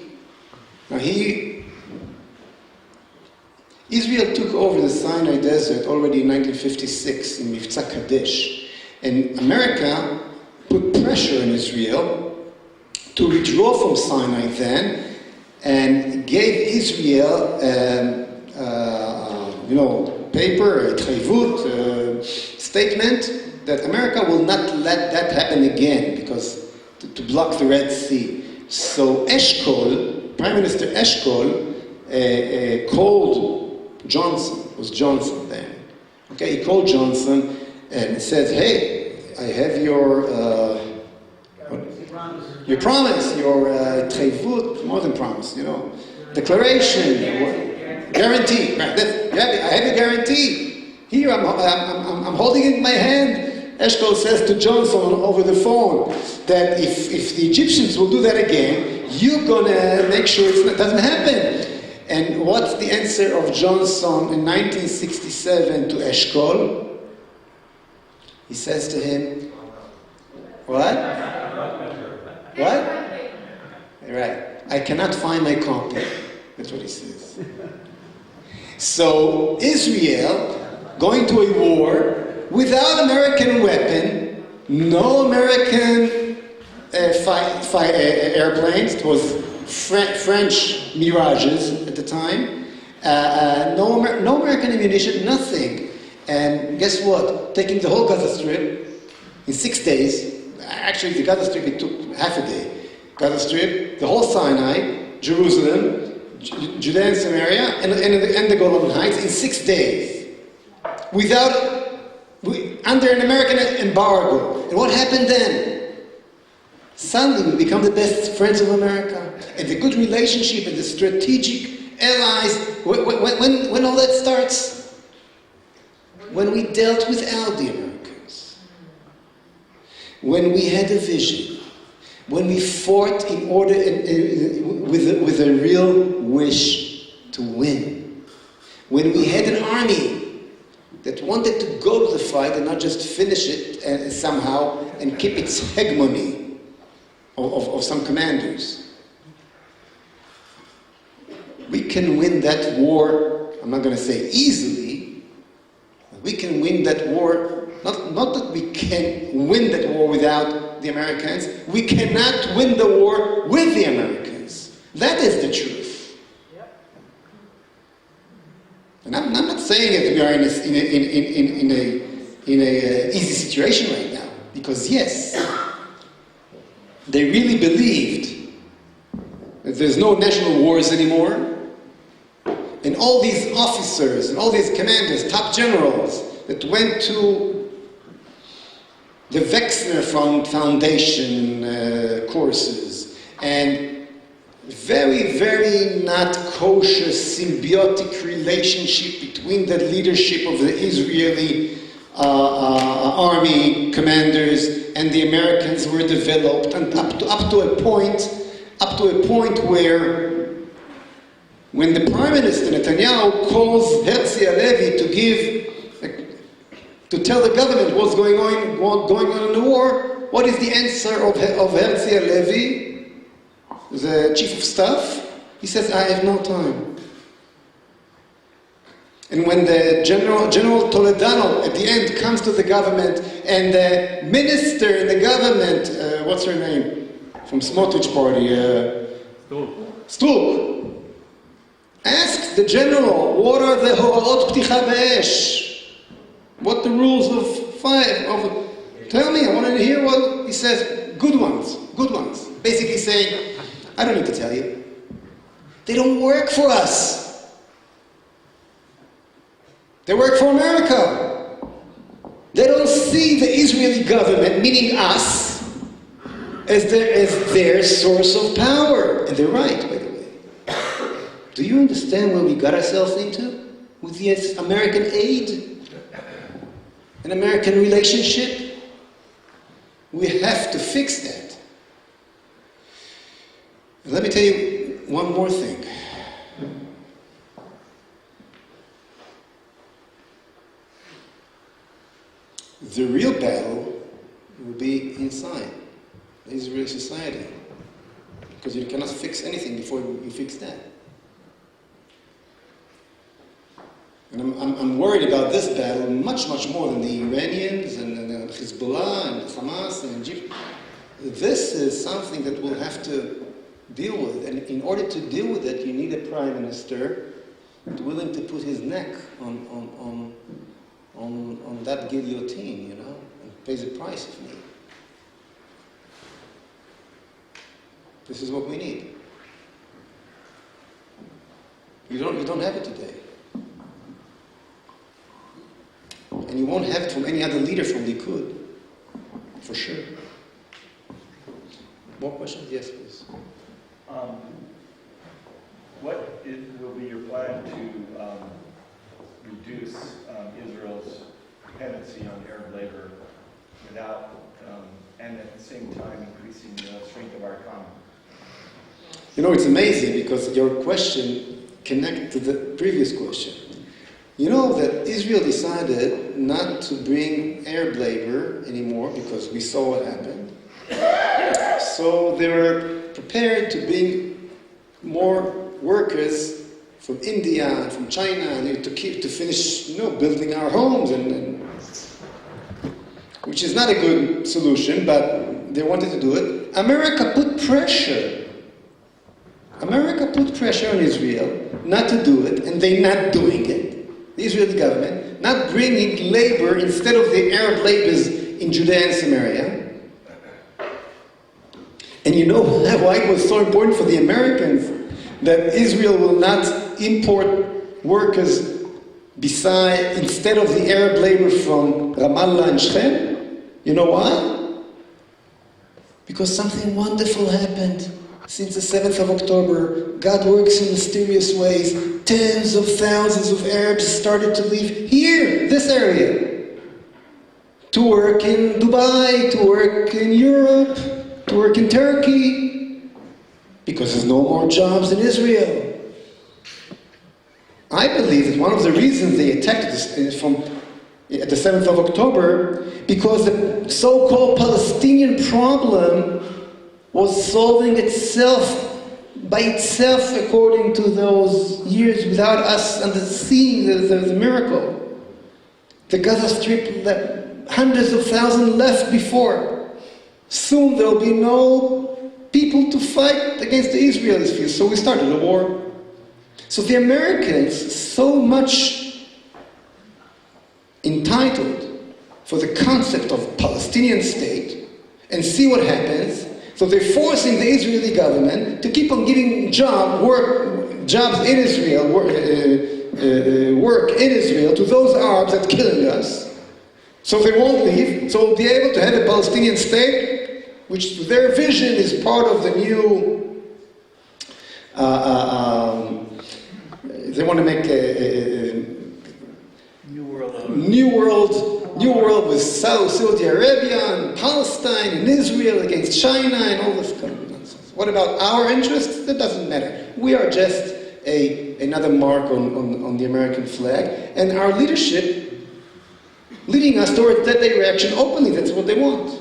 Now Israel took over the Sinai Desert already in 1956 in Mivtza Kadesh. And America put pressure on Israel to withdraw from Sinai then and gave Israel paper, a Treivut statement that America will not let that happen again because to block the Red Sea. So Eshkol, Prime Minister Eshkol, called Johnson, it was Johnson then. Okay, he called Johnson and said, "Hey, I have your promise, your treivut, more than promise, declaration, guarantee. Right, I have a guarantee. Here, I'm holding it in my hand." Eshkol says to Johnson over the phone that if the Egyptians will do that again, you're gonna make sure it doesn't happen. And what's the answer of Johnson in 1967 to Eshkol? He says to him, what? What? Right. I cannot find my copy. That's what he says. So Israel going to a war without American weapon, no American airplanes. It was French Mirages at the time. No American ammunition, nothing. And guess what? Taking the whole Gaza Strip in 6 days. Actually, the Gaza Strip, it took half a day. Gaza Strip, the whole Sinai, Jerusalem, Judea and Samaria, and the Golan Heights in 6 days. Under an American embargo. And what happened then? Suddenly we become the best friends of America. And the good relationship and the strategic allies, when all that starts? When we dealt without the Americans. When we had a vision. When we fought in order, with a real wish to win. When we had an army that wanted to go to the fight and not just finish it somehow and keep its hegemony of some commanders. We can win that war, I'm not going to say easily, we can win that war, not that we can win that war without the Americans, we cannot win the war with the Americans. That is the truth. And I'm not saying that we are in a easy situation right now, because yes, they really believed that there's no national wars anymore, and all these officers and all these commanders, top generals that went to the Wexner Foundation courses and very, very not kosher symbiotic relationship between the leadership of the Israeli army commanders and the Americans were developed, and up to a point where when the Prime Minister Netanyahu calls Herzi Halevi to tell the government what's going on in the war, what is the answer of Herzi Halevi, the chief of staff? He says, I have no time. And when the General Toledano at the end comes to the government, and the minister in the government, what's her name? From Smotrich party, Stuk, asks the general, what are the Horot Pticha Be'esh? What the rules of fire? Tell me, I want to hear what he says. Good ones. Basically saying, I don't need to tell you. They don't work for us. They work for America. They don't see the Israeli government, meaning us, as their source of power. And they're right, by the way. Do you understand where we got ourselves into? With the American aid? An American relationship? We have to fix that. And let me tell you one more thing. The real battle will be inside the Israeli society, because you cannot fix anything before you fix that. And I'm worried about this battle much more than the Iranians and Hezbollah and Hamas and Egypt. This is something that we'll have to deal with, and in order to deal with it, you need a prime minister who's willing to put his neck on that guillotine, and pays the price if needed. This is what we need. You don't have it today. And you won't have it from any other leader from Likud, for sure. More questions? Yes, please. What will be your plan to reduce Israel's dependency on Arab labor without, and at the same time, increasing the strength of our economy? It's amazing because your question connects to the previous question. You know that Israel decided not to bring Arab labor anymore because we saw what happened. So they were prepared to bring more workers from India and from China and to finish, building our homes, and which is not a good solution, but they wanted to do it. America put pressure. America put pressure on Israel not to do it, and they're not doing it. The Israeli government not bringing labor instead of the Arab laborers in Judea and Samaria. And you know why it was so important for the Americans that Israel will not import workers instead of the Arab labor from Ramallah and Shechem? You know why? Because something wonderful happened. Since the 7th of October, God works in mysterious ways. Tens of thousands of Arabs started to leave here, this area, to work in Dubai, to work in Europe, to work in Turkey, because there's no more jobs in Israel. I believe that one of the reasons they attacked us at the 7th of October, because the so-called Palestinian problem was solving itself by itself according to those years without us seeing the miracle. The Gaza Strip, hundreds of thousands left before. Soon there will be no people to fight against the Israelis, so we started a war. So the Americans, so much entitled for the concept of Palestinian state, and see what happens. So they're forcing the Israeli government to keep on giving jobs in Israel, work in Israel to those Arabs that are killing us. So they won't leave. So we'll be able to have a Palestinian state, which their vision is part of the new. They want to make a new world with Saudi Arabia and Palestine and Israel against China and all this kind of nonsense. What about our interests? That doesn't matter. We are just another mark on the American flag, and our leadership leading us towards that direction openly. That's what they want.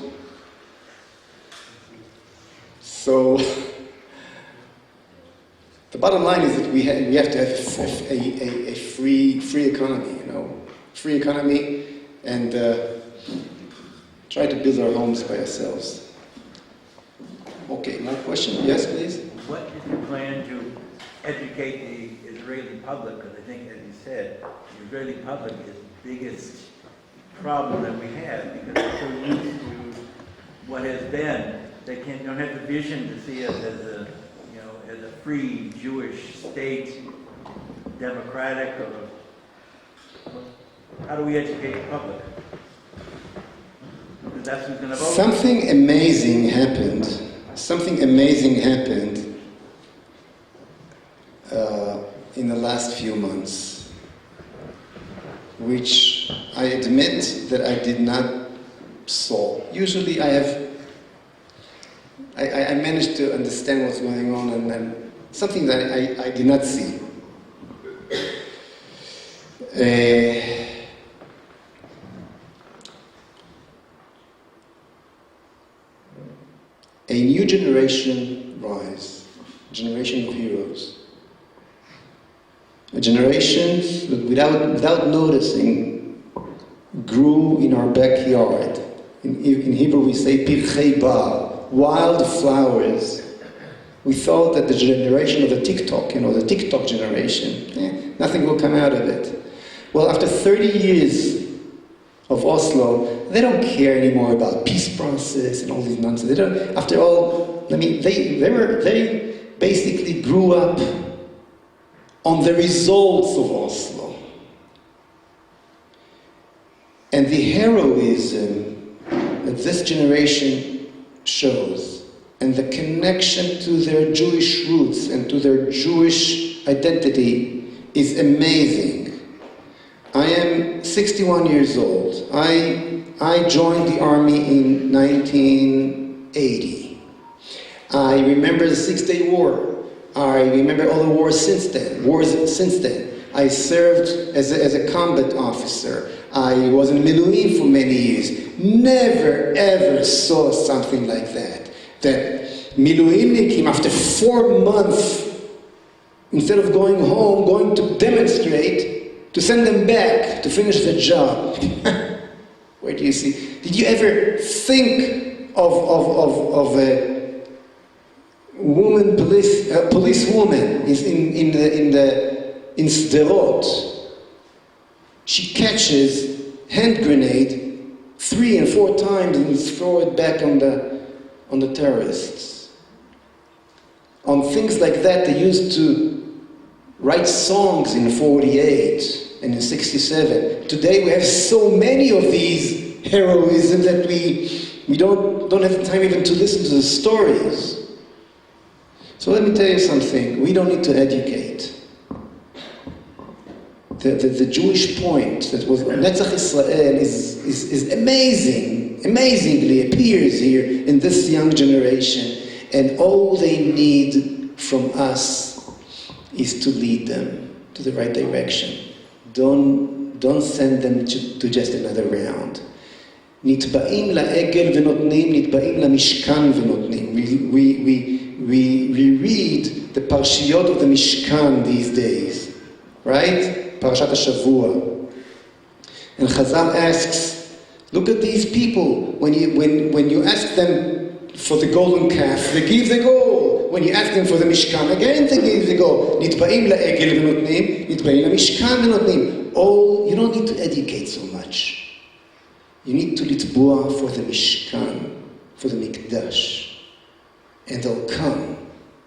So the bottom line is that we have to have a free economy, free economy, and try to build our homes by ourselves. Okay, more question? Yes, please. What is the plan to educate the Israeli public? Because I think, as you said, the Israeli public is the biggest problem that we have, because they're so used to what has been. They don't have the vision to see us as a free Jewish state, democratic, how do we educate the public? Because that's who's going to vote. Something amazing happened. In the last few months, which I admit that I did not solve. Usually I managed to understand what's going on, and then something that I did not see. A new generation rise, a generation of heroes. A generation that without noticing grew in our backyard. In Hebrew we say pirchei bar, wild flowers. We thought that the generation of the TikTok generation, nothing will come out of it. Well, after 30 years of Oslo, they don't care anymore about peace process and all these nonsense. After all, they basically grew up on the results of Oslo. And the heroism that this generation shows, and the connection to their Jewish roots and to their Jewish identity is amazing. I am 61 years old. I joined the army in 1980. I remember the 6-Day War. I remember all the wars since then. I served as a combat officer. I was in Miluim for many years. Never ever saw something like that. That Miluimnikim, after 4 months, instead of going home, going to demonstrate, to send them back to finish the job. Where do you see? Did you ever think of a woman policewoman in Sderot? She catches hand grenade 3 and 4 times and throw it back on the terrorists. On things like that, they used to write songs in 48 and in 67. Today we have so many of these heroism that we don't have the time even to listen to the stories. So let me tell you something. We don't need to educate. The Jewish point that was Netzach Israel is amazingly appears here in this young generation, and all they need from us is to lead them to the right direction. Don't send them to just another round. נתבעים לעגל ונותנים, נתבעים למשכן ונותנים. We read the parshiyot of the Mishkan these days, right? Parashat HaShavua. And Chazal asks, look at these people. When you ask them for the golden calf, they give the gold. When you ask them for the Mishkan, again they give the gold. נתבעים לעגל ונותנים, נתבעים למשכן ונותנים. You don't need to educate so much. You need to litbua for the Mishkan, for the Mikdash. And they'll come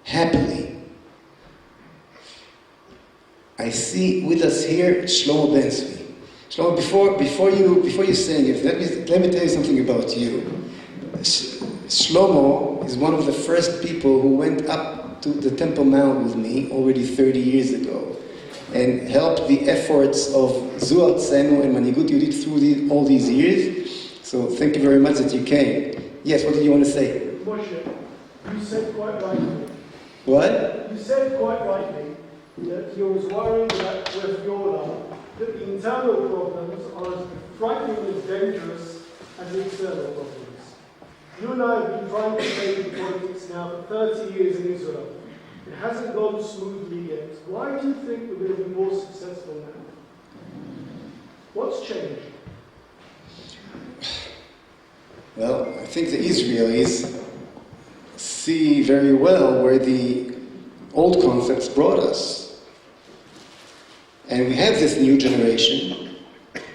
happily. I see with us here Shlomo Ben-Zvi. Shlomo, before you sing it, let me tell you something about you. Shlomo is one of the first people who went up to the Temple Mount with me already 30 years ago and helped the efforts of Zu Artzenu and Manigut Yehudit through all these years. So thank you very much that you came. Yes, what did you want to say? Moshe, you said quite rightly. What? You said quite rightly that you was worried that with Yola, that the internal problems are as frighteningly dangerous as the external problems. You and I have been trying to change politics now for 30 years in Israel. It hasn't gone smoothly yet. Why do you think we're going to be more successful now? What's changed? Well, I think the Israelis see very well where the old concepts brought us. And we have this new generation,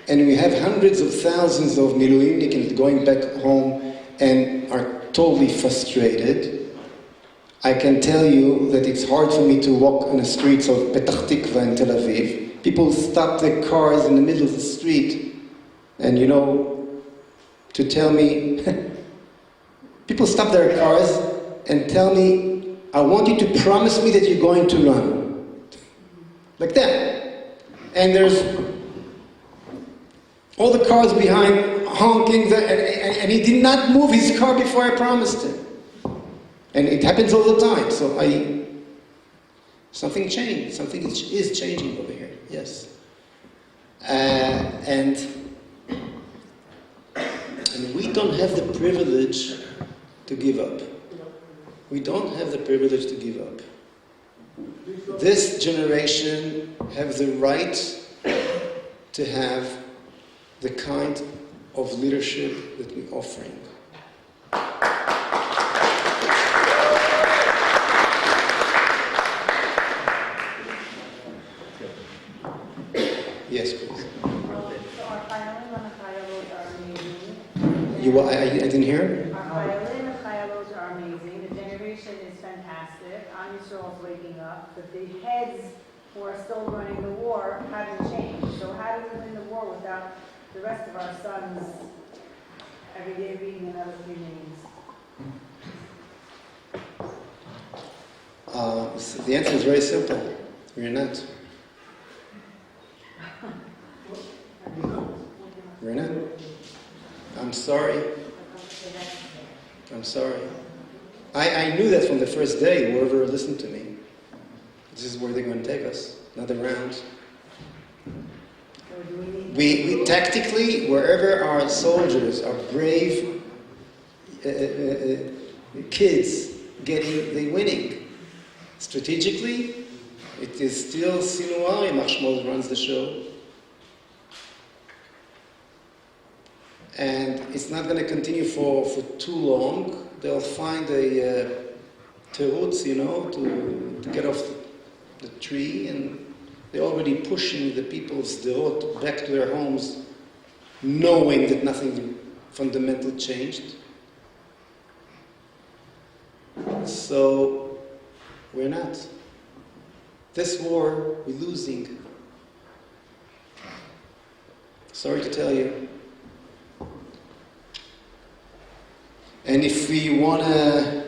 and we have hundreds of thousands of Miluimnikim going back home and are totally frustrated. I can tell you that it's hard for me to walk on the streets of Petach Tikva and Tel Aviv. People stop their cars in the middle of the street, and to tell me, people stop their cars and tell me, I want you to promise me that you're going to run. Like that. And there's all the cars behind honking, and he did not move his car before I promised him. And it happens all the time. So something changed. Something is changing over here. Yes. And we don't have the privilege to give up. We don't have the privilege to give up. This generation have the right to have the kind of leadership that we're offering. Yes, please. So our Feiglin and Chayalos are amazing. I didn't hear? Our Feiglin and Chayalos are amazing. The generation is fantastic. Am Yisrael is waking up. But the heads who are still running the war haven't changed. So how do we win the war without the rest of our sons every day reading another few names? The answer is very simple. We're not. We're not. I'm sorry. I'm sorry. I knew that from the first day, whoever listened to me. This is where they're going to take us. Another round. Or do we need? We tactically, wherever our soldiers, our brave kids they winning. Strategically, it is still Sinwar Machshmoz runs the show. And it's not going to continue for too long. They'll find a terutz, to get off the tree, and they're already pushing the people of Sderot back to their homes, knowing that nothing fundamental changed. So, we're not. This war, we're losing. Sorry to tell you. And if we want to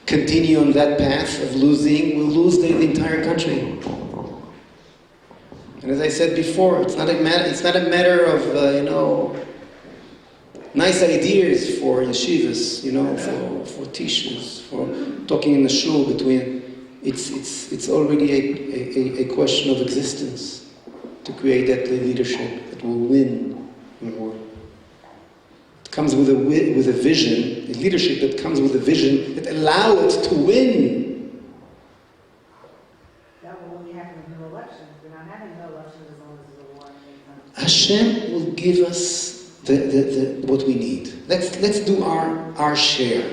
continue on that path of losing, we'll lose the entire country. And as I said before, it's not a matter of nice ideas for yeshivas, for teachers, for talking in the shul between. It's already a question of existence to create that leadership that will win the war. It comes with a vision, a leadership that comes with a vision that allows it to win. That will only happen with no elections. We're not having no elections as long as there's a war. Hashem will give us the what we need. Let's do our share.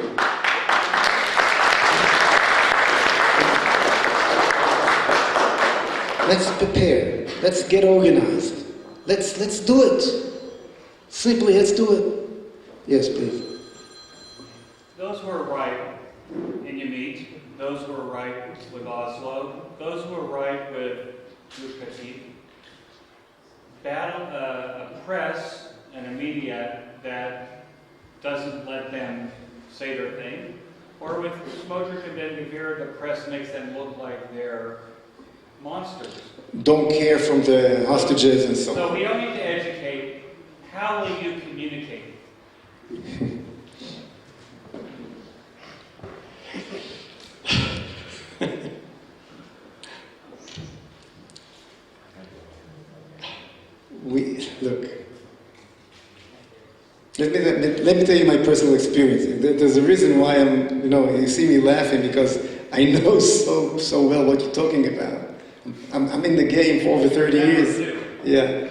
Let's prepare. Let's get organized. Let's do it. Simply, let's do it. Yes, please. Those who are right in Yamit, those who are right with Oslo, those who are right with Gush battle a press and a media that doesn't let them say their thing, or with Smodrick and Ben Gvir, the press makes them look like they're monsters. Don't care from the hostages and so on. So we don't need to educate. How will you communicate? Look. Let me tell you my personal experience. There's a reason why you see me laughing, because I know so well what you're talking about. I'm in the game for over 30 years. Yeah.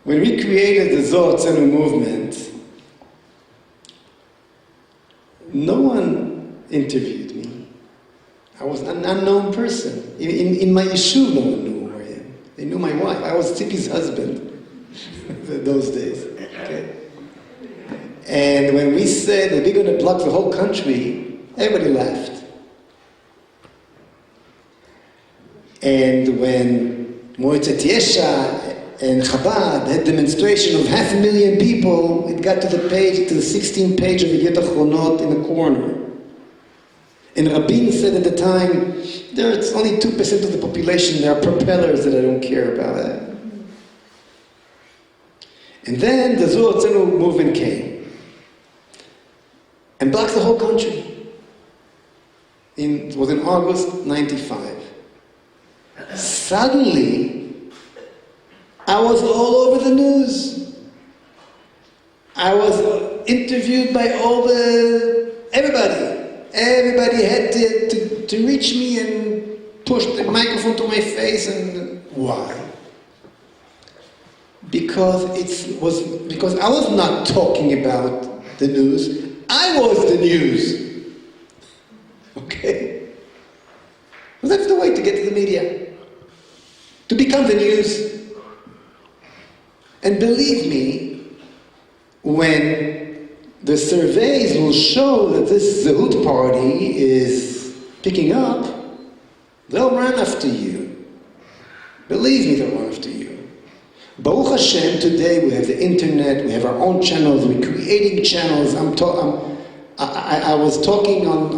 When we created the Zohar Tzenu movement, no one interviewed me. I was an unknown person. In my yeshuv, no one knew who I am. They knew my wife. I was Tzipi's husband those days. Okay? And when we said that we're going to block the whole country, everybody laughed. And when Moetzet Yesha and Chabad had demonstration of 500,000 people, it got to the 16th page of the Yet Achronot in the corner. And Rabin said at the time, there's only 2% of the population, there are propellers that I don't care about. And then the Zohar Tzenu movement came and blocked the whole country. It was in August 95. Suddenly, I was all over the news. I was interviewed by everybody. Everybody had to reach me and push the microphone to my face. And why? Because I was not talking about the news. I was the news. Okay? Well, that's the way to get to the media. To become the news. And believe me, when the surveys will show that this Zehut party is picking up, they'll run after you. Believe me, they'll run after you. Baruch Hashem, today we have the internet, we have our own channels, we're creating channels. I was talking on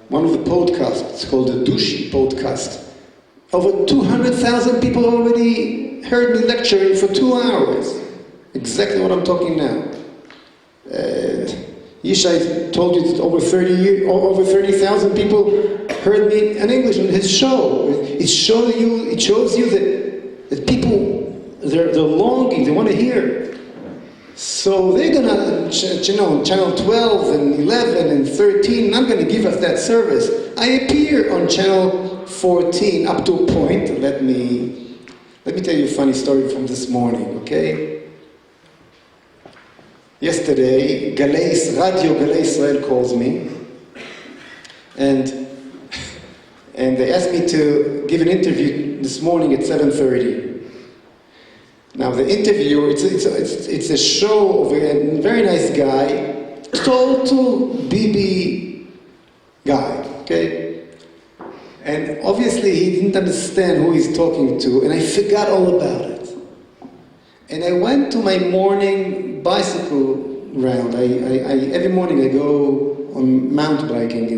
one of the podcasts, it's called the Dushi podcast. Over 200,000 people already heard me lecturing for 2 hours. Exactly what I'm talking now. Yishai told you that over 30,000 people heard me in English on his show. It shows you that people, they're longing, they want to hear. So they're gonna, channel 12 and 11 and 13, not gonna give us that service. I appear on channel 14 up to a point. Let me tell you a funny story from this morning, okay? Yesterday, Radio Galei Israel calls me, and they asked me to give an interview this morning at 7:30. Now the interviewer, it's a show of a very nice guy, total BB guy, okay? And obviously he didn't understand who he's talking to, and I forgot all about it. And I went to my morning bicycle round. Every morning I go on mountain biking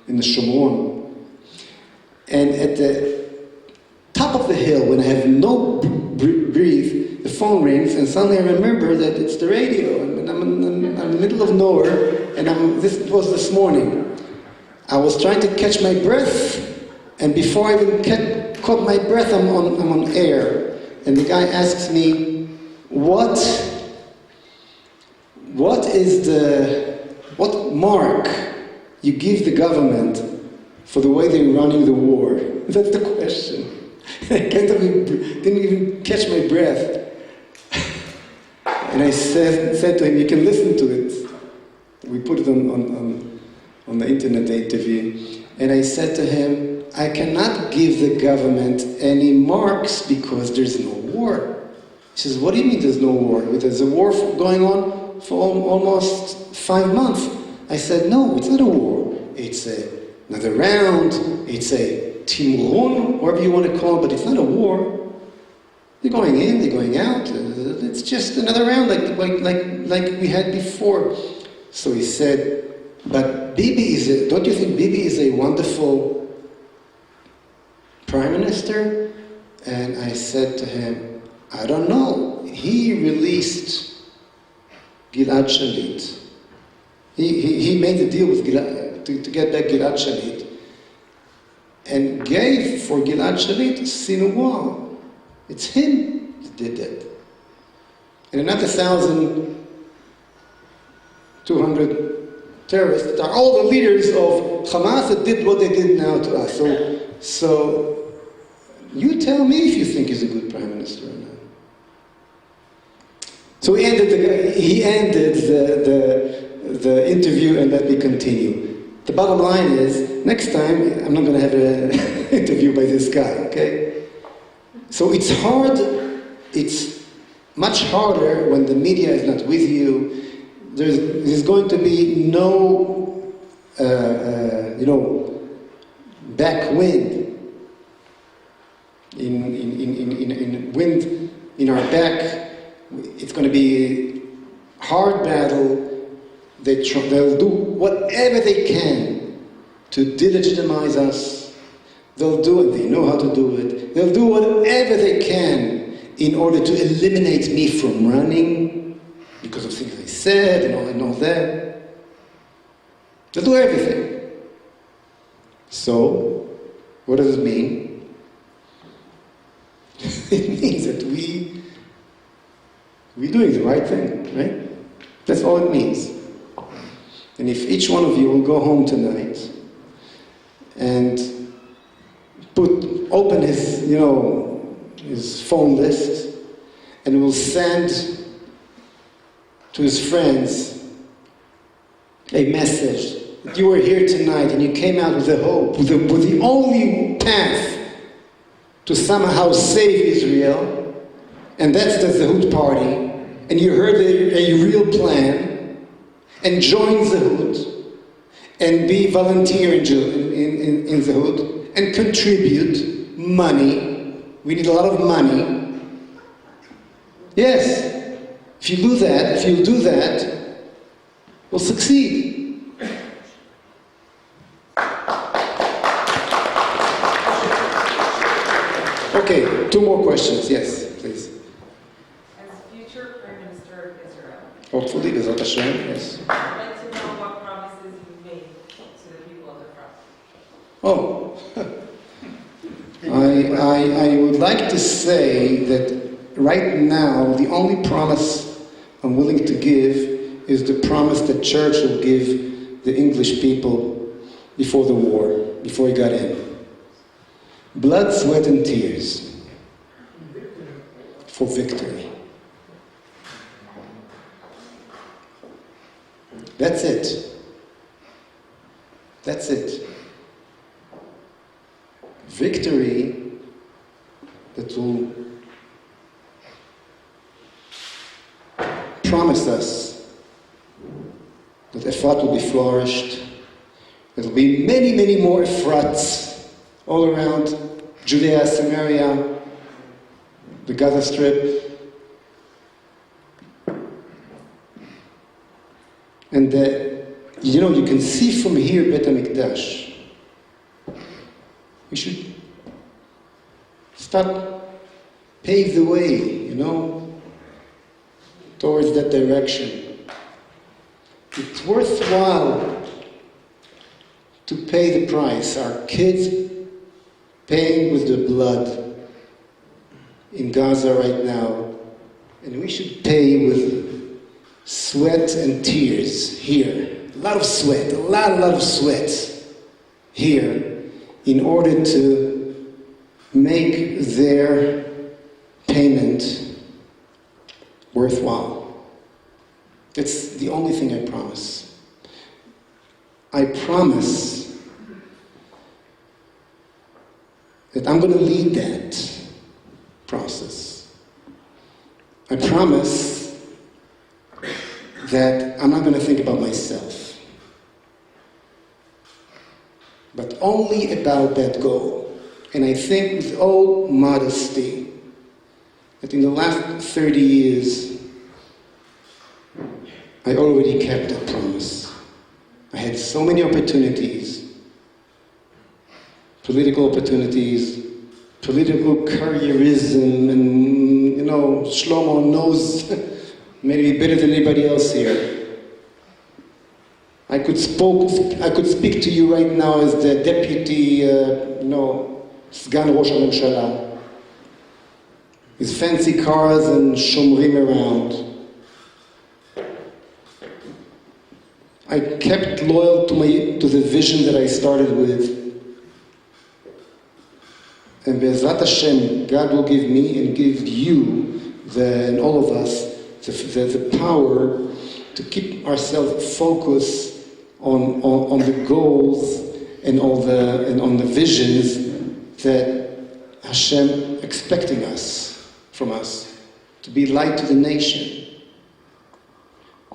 in the Shomron. And at the top of the hill, when I have no breathe, the phone rings, and suddenly I remember that it's the radio, and I'm in the middle of nowhere, and this was this morning. I was trying to catch my breath, and before I even caught my breath, I'm on air. And the guy asks me, what mark you give the government for the way they're running the war? That's the question. I didn't even catch my breath. And I said to him, you can listen to it. We put it on the internet, the interview. And I said to him, I cannot give the government any marks because there's no war. He says, what do you mean there's no war? There's a war going on for almost 5 months. I said, no, it's not a war. It's another round. It's a timron, whatever you want to call it, but it's not a war. They're going in, they're going out. It's just another round like we had before. So he said, but Bibi don't you think Bibi is a wonderful prime minister? And I said to him, I don't know. He released Gilad Shalit. He made a deal with Gilad to get back Gilad Shalit, and gave for Gilad Shalit Sinua. It's him that did that. And another 1,200 terrorists that are all the leaders of Hamas that did what they did now to us. So you tell me if you think he's a good prime minister or not. So he ended the interview and let me continue. The bottom line is, next time I'm not going to have an interview by this guy, okay? So it's hard, it's much harder when the media is not with you. There's going to be no, backwind in wind in our back. It's going to be hard battle. They'll do whatever they can to delegitimize us. They'll do it. They know how to do it. They'll do whatever they can in order to eliminate me from running because of things I said and all that. They'll do everything. So, what does it mean? It means that we're doing the right thing, right? That's all it means. And if each one of you will go home tonight and open his phone list and will send to his friends a message that you were here tonight and you came out with a hope, with the only path to somehow save Israel, and that's the Zehut party, and you heard a real plan, and join Zehut, and be volunteer in Zehut, and contribute money. We need a lot of money. Yes, if you do that, we'll succeed. Okay, 2 more questions. Yes, please. As future Prime Minister of Israel, Hopefully, Bezrat Hashem, yes. I'd like to know Oh, I would like to say that right now the only promise I'm willing to give is the promise that Church will give the English people before the war, before he got in. Blood, sweat, and tears for victory. That's it. That's it. Victory that will promise us that Efrat will be flourished. There will be many, many more Efrats all around Judea, Samaria, the Gaza Strip. And you can see from here Bet HaMikdash. We should start pave the way, towards that direction. It's worthwhile to pay the price. Our kids paying with their blood in Gaza right now, and we should pay with sweat and tears here. A lot of sweat, a lot of sweat here in order to make their payment worthwhile. That's the only thing I promise. I promise that I'm going to lead that process. I promise that I'm not going to think about myself, but only about that goal. And I think with all modesty that in the last 30 years, I already kept that promise. I had so many opportunities, political opportunities, political careerism, and Shlomo knows maybe better than anybody else here. I could speak to you right now as the deputy, Sgan Rosh HaMemshala, with fancy cars and shomrim around. I kept loyal to the vision that I started with. And Be'ezrat Hashem, God will give me and give you, and all of us, the power to keep ourselves focused on the goals and on the visions that Hashem expecting from us, to be light to the nation,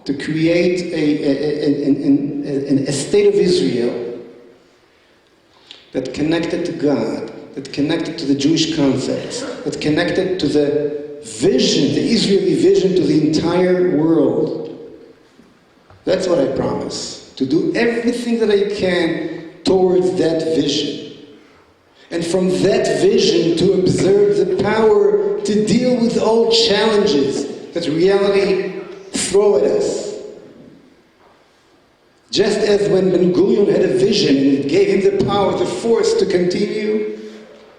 to create a state of Israel that connected to God, that connected to the Jewish concepts, that connected to the vision, the Israeli vision to the entire world. That's what I promise, to do everything that I can towards that vision. And from that vision to observe the power to deal with all challenges that reality throw at us. Just as when Ben Gurion had a vision and it gave him the power, the force to continue,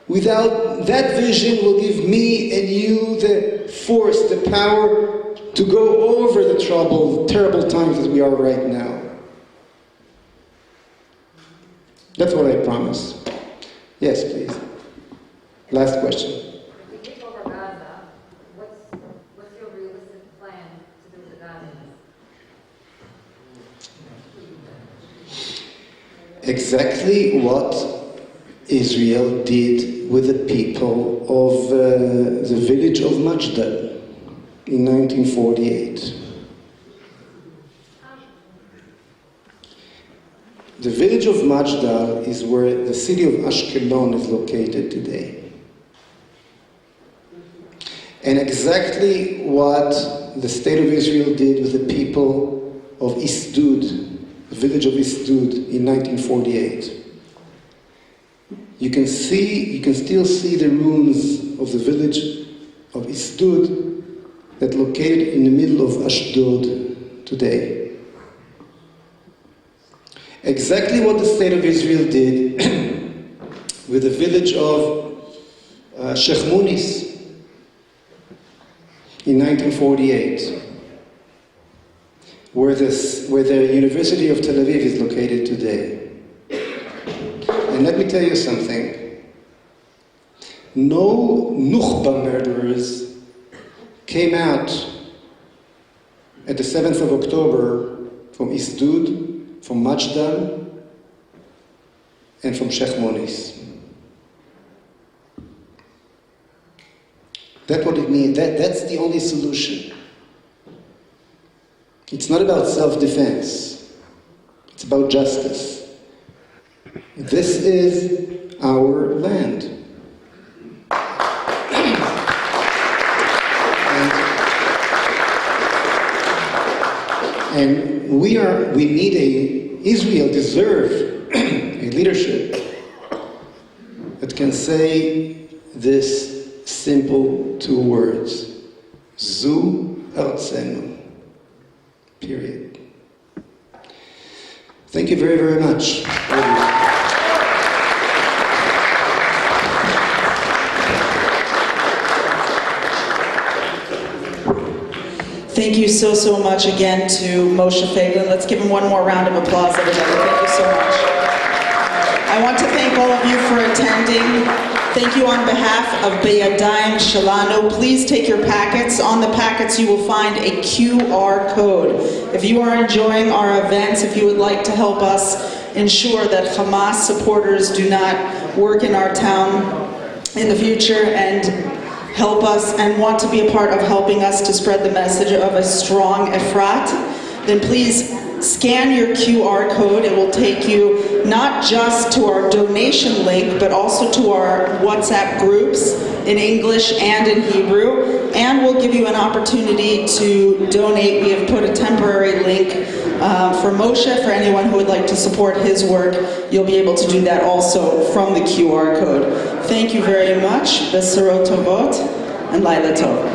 without that vision will give me and you the force, the power to go over the terrible times that we are right now. That's what I promise. Yes, please. Last question. If we take over Gaza, what's your realistic plan to do with the Gazans? Exactly what Israel did with the people of the village of Majdal in 1948. The village of Majdal is where the city of Ashkelon is located today. And exactly what the state of Israel did with the people of Isdud, the village of Isdud in 1948. You can still see the ruins of the village of Isdud that located in the middle of Ashdod today. Exactly what the state of Israel did with the village of Sheikh Munis in 1948, where the University of Tel Aviv is located today. And let me tell you something. No Nukhba murderers came out at the 7th of October from Isdud, from Majdal, and from Sheikh Munis. That's what it means. That's the only solution. It's not about self-defense. It's about justice. This is our land. And we need Israel deserves a leadership that can say this simple two words: Zu Artzenu. Period. Thank you very, very much. Thank you so much again to Moshe Feiglin. Let's give him one more round of applause, everybody. Thank you so much. I want to thank all of you for attending. Thank you on behalf of Beyadayim Shalano. Please take your packets. On the packets you will find a QR code. If you are enjoying our events, if you would like to help us ensure that Hamas supporters do not work in our town in the future and help us and want to be a part of helping us to spread the message of a strong Efrat, then please scan your QR code. It will take you not just to our donation link, but also to our WhatsApp groups in English and in Hebrew, and we'll give you an opportunity to donate. We have put a temporary link for Moshe, for anyone who would like to support his work. You'll be able to do that also from the QR code. Thank you very much. Besarot Tovot and Laila Tov.